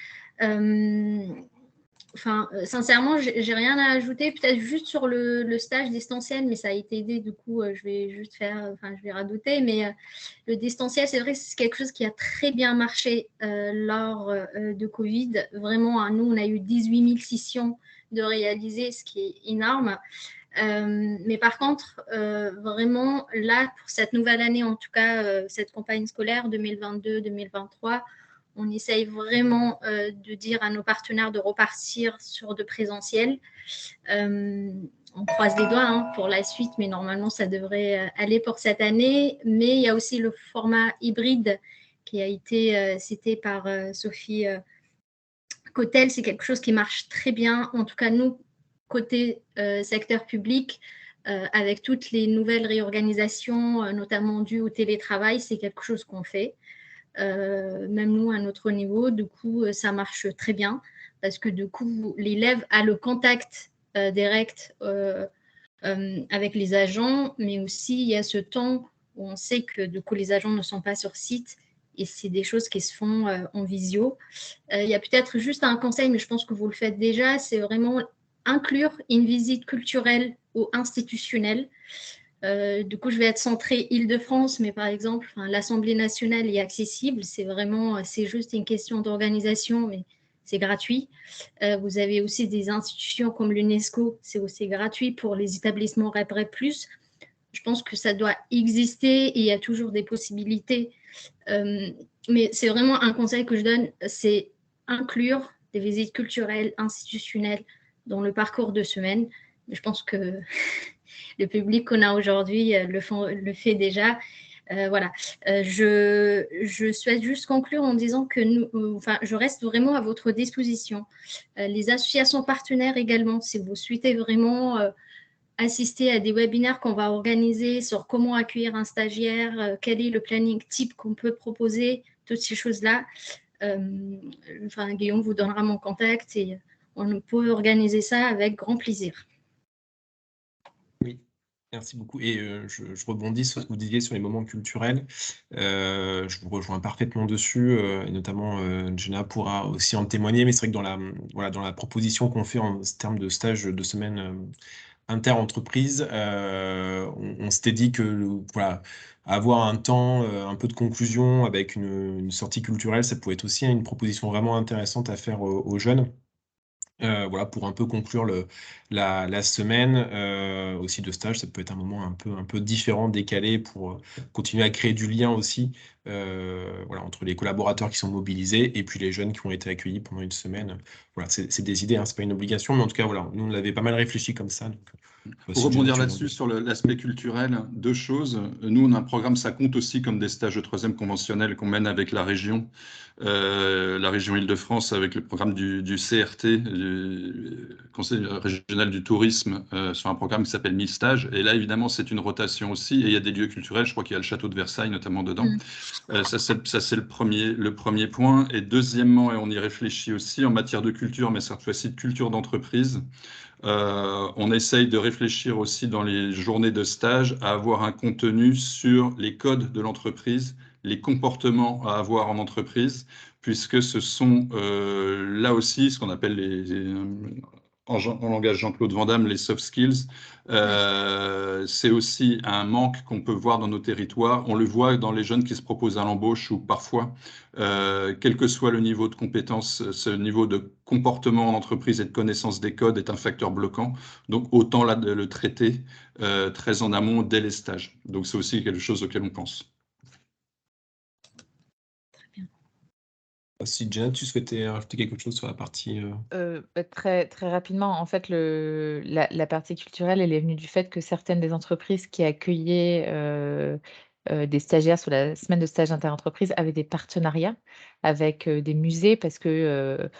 [SPEAKER 3] sincèrement, j'ai rien à ajouter, peut-être juste sur le stage distanciel, mais ça a été aidé, du coup, je vais juste je vais radoter, mais le distanciel, c'est vrai que c'est quelque chose qui a très bien marché lors de Covid. Vraiment, nous, on a eu 18 000 sessions de réaliser, ce qui est énorme. Mais par contre, vraiment, là, pour cette nouvelle année, en tout cas, cette campagne scolaire 2022-2023, on essaye vraiment de dire à nos partenaires de repartir sur de présentiel. On croise les doigts pour la suite, mais normalement, ça devrait aller pour cette année. Mais il y a aussi le format hybride qui a été cité par Sophie Cotel. C'est quelque chose qui marche très bien. En tout cas, nous, côté secteur public, avec toutes les nouvelles réorganisations, notamment dues au télétravail, c'est quelque chose qu'on fait. Même nous à notre niveau, du coup, ça marche très bien parce que du coup, l'élève a le contact direct avec les agents, mais aussi il y a ce temps où on sait que du coup, les agents ne sont pas sur site et c'est des choses qui se font en visio. Il y a peut-être juste un conseil, mais je pense que vous le faites déjà, c'est vraiment inclure une visite culturelle ou institutionnelle. Du coup, je vais être centrée Île-de-France, mais par exemple, l'Assemblée nationale est accessible. C'est juste une question d'organisation, mais c'est gratuit. Vous avez aussi des institutions comme l'UNESCO, c'est aussi gratuit pour les établissements REP+. Je pense que ça doit exister et il y a toujours des possibilités. Mais c'est vraiment un conseil que je donne, c'est inclure des visites culturelles, institutionnelles dans le parcours de semaine. Je pense que le public qu'on a aujourd'hui le fait déjà. Voilà. Je souhaite juste conclure en disant que je reste vraiment à votre disposition. Les associations partenaires également, si vous souhaitez vraiment assister à des webinaires qu'on va organiser sur comment accueillir un stagiaire, quel est le planning type qu'on peut proposer, toutes ces choses-là. Guillaume vous donnera mon contact et on peut organiser ça avec grand plaisir.
[SPEAKER 1] Oui, merci beaucoup. Et je rebondis sur ce que vous disiez sur les moments culturels. Je vous rejoins parfaitement dessus, et notamment Jenna pourra aussi en témoigner, mais c'est vrai que dans la proposition qu'on fait en termes de stage de semaine inter-entreprise, on s'était dit que avoir un temps, un peu de conclusion avec une sortie culturelle, ça pouvait être aussi une proposition vraiment intéressante à faire aux jeunes. Pour un peu conclure la semaine aussi de stage, ça peut être un moment un peu différent, décalé pour continuer à créer du lien aussi entre les collaborateurs qui sont mobilisés et puis les jeunes qui ont été accueillis pendant une semaine. Voilà, c'est des idées, c'est pas une obligation, mais en tout cas, nous on l'avait pas mal réfléchi comme ça. Donc,
[SPEAKER 7] pour rebondir là-dessus, sur l'aspect culturel, deux choses. Nous, on a un programme, ça compte aussi comme des stages de troisième conventionnels qu'on mène avec la région Île-de-France, avec le programme du CRT, du Conseil régional du tourisme, sur un programme qui s'appelle 1000 stages. Et là, évidemment, c'est une rotation aussi. Et il y a des lieux culturels, je crois qu'il y a le château de Versailles notamment dedans. Ça, c'est le premier point. Et deuxièmement, et on y réfléchit aussi en matière de culture, mais cette fois-ci de culture d'entreprise, on essaye de réfléchir aussi dans les journées de stage à avoir un contenu sur les codes de l'entreprise, les comportements à avoir en entreprise, puisque ce sont là aussi ce qu'on appelle en langage Jean-Claude Van Damme, les soft skills. C'est aussi un manque qu'on peut voir dans nos territoires. On le voit dans les jeunes qui se proposent à l'embauche ou parfois, quel que soit le niveau de compétence, ce niveau de comportement en entreprise et de connaissance des codes est un facteur bloquant. Donc, autant le traiter très en amont dès les stages. Donc, c'est aussi quelque chose auquel on pense.
[SPEAKER 1] Si Jenna, tu souhaitais rajouter quelque chose sur la partie
[SPEAKER 5] Très, très rapidement, en fait, la partie culturelle, elle est venue du fait que certaines des entreprises qui accueillaient des stagiaires sur la semaine de stage interentreprise avaient des partenariats avec des musées parce que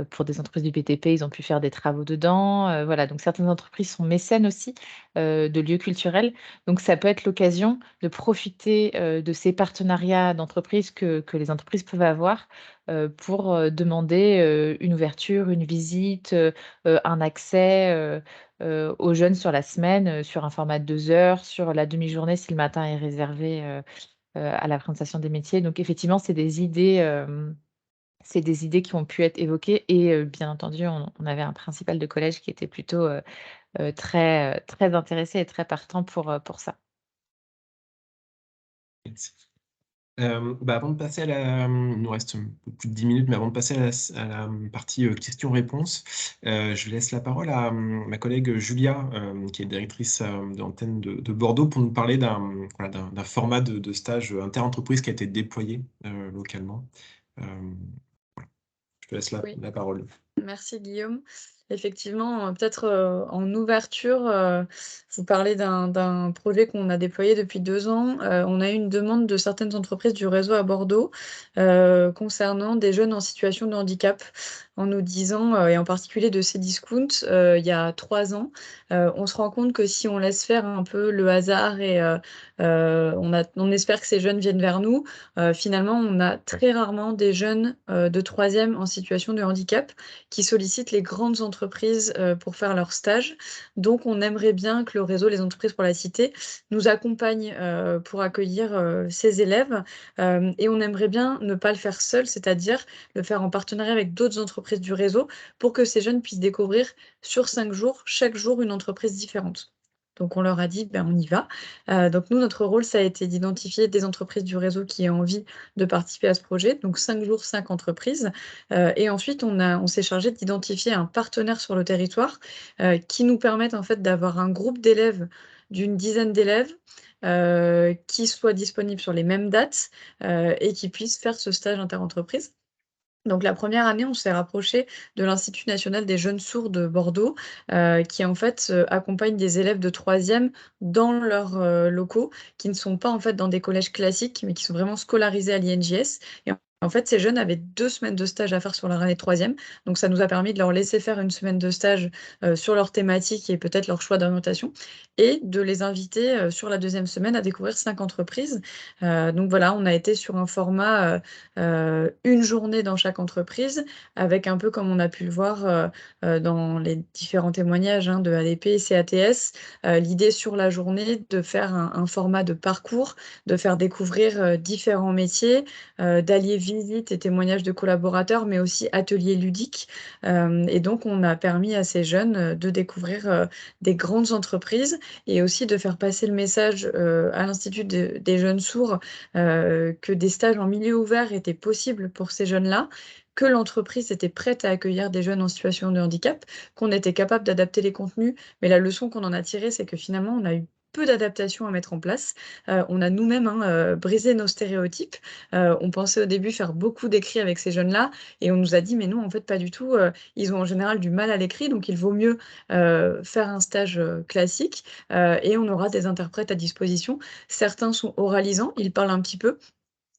[SPEAKER 5] pour des entreprises du BTP, ils ont pu faire des travaux dedans. Voilà, donc certaines entreprises sont mécènes aussi de lieux culturels. Donc ça peut être l'occasion de profiter de ces partenariats d'entreprises que les entreprises peuvent avoir pour demander une ouverture, une visite, un accès aux jeunes sur la semaine, sur un format de 2 heures, sur la demi-journée si le matin est réservé à la présentation des métiers. Donc effectivement, c'est des idées c'est des idées qui ont pu être évoquées et bien entendu, on avait un principal de collège qui était plutôt, très intéressé et très partant pour ça.
[SPEAKER 1] Merci. Avant de passer il nous reste un peu plus de 10 minutes, mais avant de passer à la partie questions-réponses, je laisse la parole à ma collègue Julia, qui est directrice de l'antenne de Bordeaux, pour nous parler d'un format de stage inter-entreprise qui a été déployé localement. Je te laisse
[SPEAKER 2] Oui.
[SPEAKER 1] la parole.
[SPEAKER 2] Merci Guillaume. Effectivement, peut-être en ouverture, vous parlez d'un projet qu'on a déployé depuis 2 ans. On a eu une demande de certaines entreprises du réseau à Bordeaux concernant des jeunes en situation de handicap, en nous disant, et en particulier de Cdiscount, il y a 3 ans, on se rend compte que si on laisse faire un peu le hasard et on espère que ces jeunes viennent vers nous, finalement, on a très rarement des jeunes de 3e en situation de handicap qui sollicitent les grandes entreprises pour faire leur stage. Donc, on aimerait bien que le réseau Les Entreprises pour la Cité nous accompagne pour accueillir ces élèves. Et on aimerait bien ne pas le faire seul, c'est-à-dire le faire en partenariat avec d'autres entreprises du réseau pour que ces jeunes puissent découvrir sur 5 jours, chaque jour, une entreprise différente. Donc, on leur a dit, ben, on y va. Donc, nous, notre rôle, ça a été d'identifier des entreprises du réseau qui ont envie de participer à ce projet. Donc, 5 jours, 5 entreprises. Et ensuite, on s'est chargé d'identifier un partenaire sur le territoire qui nous permette en fait d'avoir un groupe d'élèves, d'une dizaine d'élèves, qui soient disponibles sur les mêmes dates et qui puissent faire ce stage interentreprise. Donc la première année, on s'est rapproché de l'Institut national des jeunes sourds de Bordeaux, qui en fait, accompagne des élèves de 3e dans leurs, locaux, qui ne sont pas en fait dans des collèges classiques, mais qui sont vraiment scolarisés à l'INJS. Et en fait, ces jeunes avaient 2 semaines de stage à faire sur leur année de 3e, donc ça nous a permis de leur laisser faire 1 semaine de stage, sur leur thématique et peut-être leur choix d'orientation et de les inviter, sur la 2e semaine à découvrir 5 entreprises. Donc voilà, on a été sur un format, 1 journée dans chaque entreprise, avec un peu comme on a pu le voir dans les différents témoignages de ADP et CATS, l'idée sur la journée de faire un format de parcours, de faire découvrir différents métiers, d'allier visite et témoignages de collaborateurs, mais aussi ateliers ludiques. Et donc, on a permis à ces jeunes de découvrir des grandes entreprises et aussi de faire passer le message à l'Institut des jeunes sourds que des stages en milieu ouvert étaient possibles pour ces jeunes-là, que l'entreprise était prête à accueillir des jeunes en situation de handicap, qu'on était capable d'adapter les contenus. Mais la leçon qu'on en a tirée, c'est que finalement, on a eu peu d'adaptations à mettre en place. On a nous-mêmes brisé nos stéréotypes. On pensait au début faire beaucoup d'écrits avec ces jeunes-là et on nous a dit, mais non, en fait, pas du tout. Ils ont en général du mal à l'écrit, donc il vaut mieux faire un stage classique et on aura des interprètes à disposition. Certains sont oralisants, ils parlent un petit peu.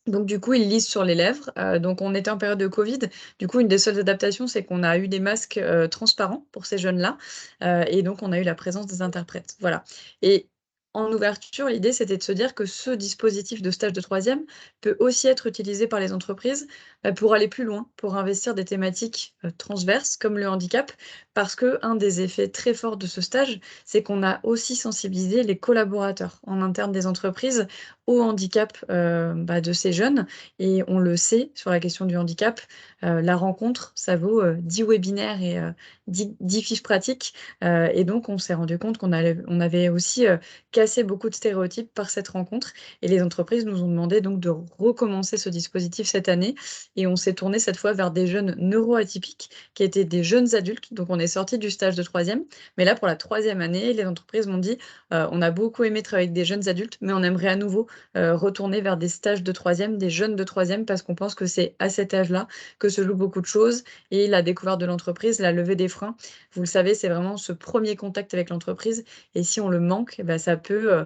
[SPEAKER 2] Donc du coup, ils lisent sur les lèvres. Donc on était en période de Covid. Du coup, une des seules adaptations, c'est qu'on a eu des masques transparents pour ces jeunes-là. Et donc, on a eu la présence des interprètes. Voilà. Et en ouverture, l'idée, c'était de se dire que ce dispositif de stage de 3e peut aussi être utilisé par les entreprises pour aller plus loin, pour investir des thématiques transverses comme le handicap. Parce qu'un des effets très forts de ce stage, c'est qu'on a aussi sensibilisé les collaborateurs en interne des entreprises au handicap de ces jeunes. Et on le sait, sur la question du handicap, la rencontre, ça vaut 10 webinaires et 10 fiches pratiques. Et donc, on s'est rendu compte qu'on avait aussi cassé beaucoup de stéréotypes par cette rencontre. Et les entreprises nous ont demandé donc de recommencer ce dispositif cette année. Et on s'est tourné cette fois vers des jeunes neuroatypiques, qui étaient des jeunes adultes. Donc, on est sorti du stage de 3e. Mais là, pour la 3e année, les entreprises m'ont dit, on a beaucoup aimé travailler avec des jeunes adultes, mais on aimerait à nouveau retourner vers des stages de 3e, des jeunes de 3e, parce qu'on pense que c'est à cet âge-là que se jouent beaucoup de choses et la découverte de l'entreprise, la levée des freins. Vous le savez, c'est vraiment ce premier contact avec l'entreprise et si on le manque, ça peut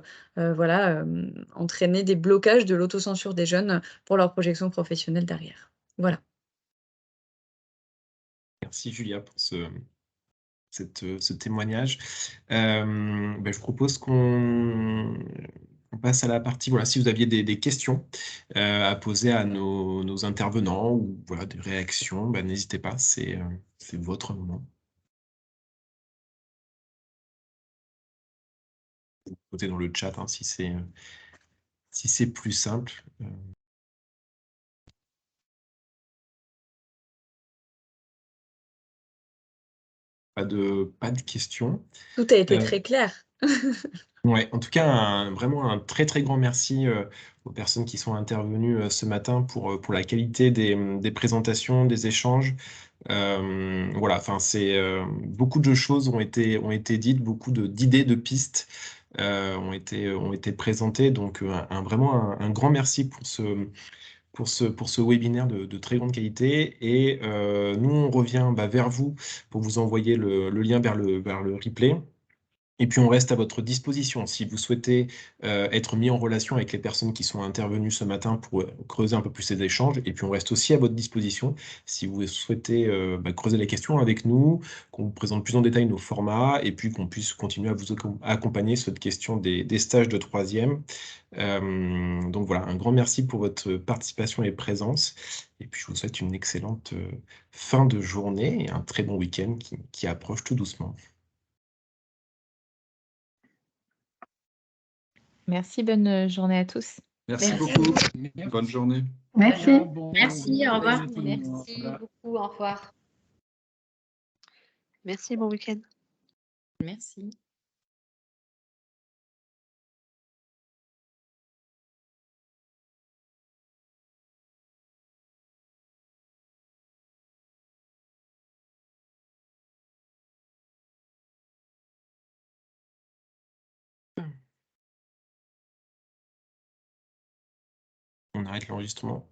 [SPEAKER 2] entraîner des blocages de l'autocensure des jeunes pour leur projection professionnelle derrière. Voilà.
[SPEAKER 1] Merci Julia pour ce témoignage. Je propose qu'on passe à la partie, voilà, si vous aviez des questions à poser à nos intervenants ou voilà, des réactions, n'hésitez pas, c'est votre moment. Vous posez dans le chat si c'est plus simple. Pas de questions.
[SPEAKER 2] Tout a été
[SPEAKER 1] Euh,
[SPEAKER 2] très clair.
[SPEAKER 1] Ouais, en tout cas, vraiment un très très grand merci aux personnes qui sont intervenues ce matin pour la qualité des présentations, des échanges. Voilà, enfin, beaucoup de choses ont été dites, beaucoup d'idées, de pistes ont été présentées. Donc, vraiment un grand merci pour ce webinaire de très grande qualité. Et nous, on revient vers vous pour vous envoyer le lien vers le replay. Et puis, on reste à votre disposition si vous souhaitez être mis en relation avec les personnes qui sont intervenues ce matin pour creuser un peu plus ces échanges. Et puis, on reste aussi à votre disposition si vous souhaitez creuser les questions avec nous, qu'on vous présente plus en détail nos formats et puis qu'on puisse continuer à vous accompagner sur cette question des stages de troisième. Donc voilà, un grand merci pour votre participation et présence. Et puis, je vous souhaite une excellente fin de journée et un très bon week-end qui approche tout doucement.
[SPEAKER 5] Merci, bonne journée à tous.
[SPEAKER 7] Merci
[SPEAKER 3] Merci.
[SPEAKER 7] beaucoup. Bonne journée.
[SPEAKER 3] Merci, au revoir.
[SPEAKER 4] Merci beaucoup, au revoir.
[SPEAKER 8] Merci, bon week-end.
[SPEAKER 2] Merci.
[SPEAKER 1] On arrête l'enregistrement.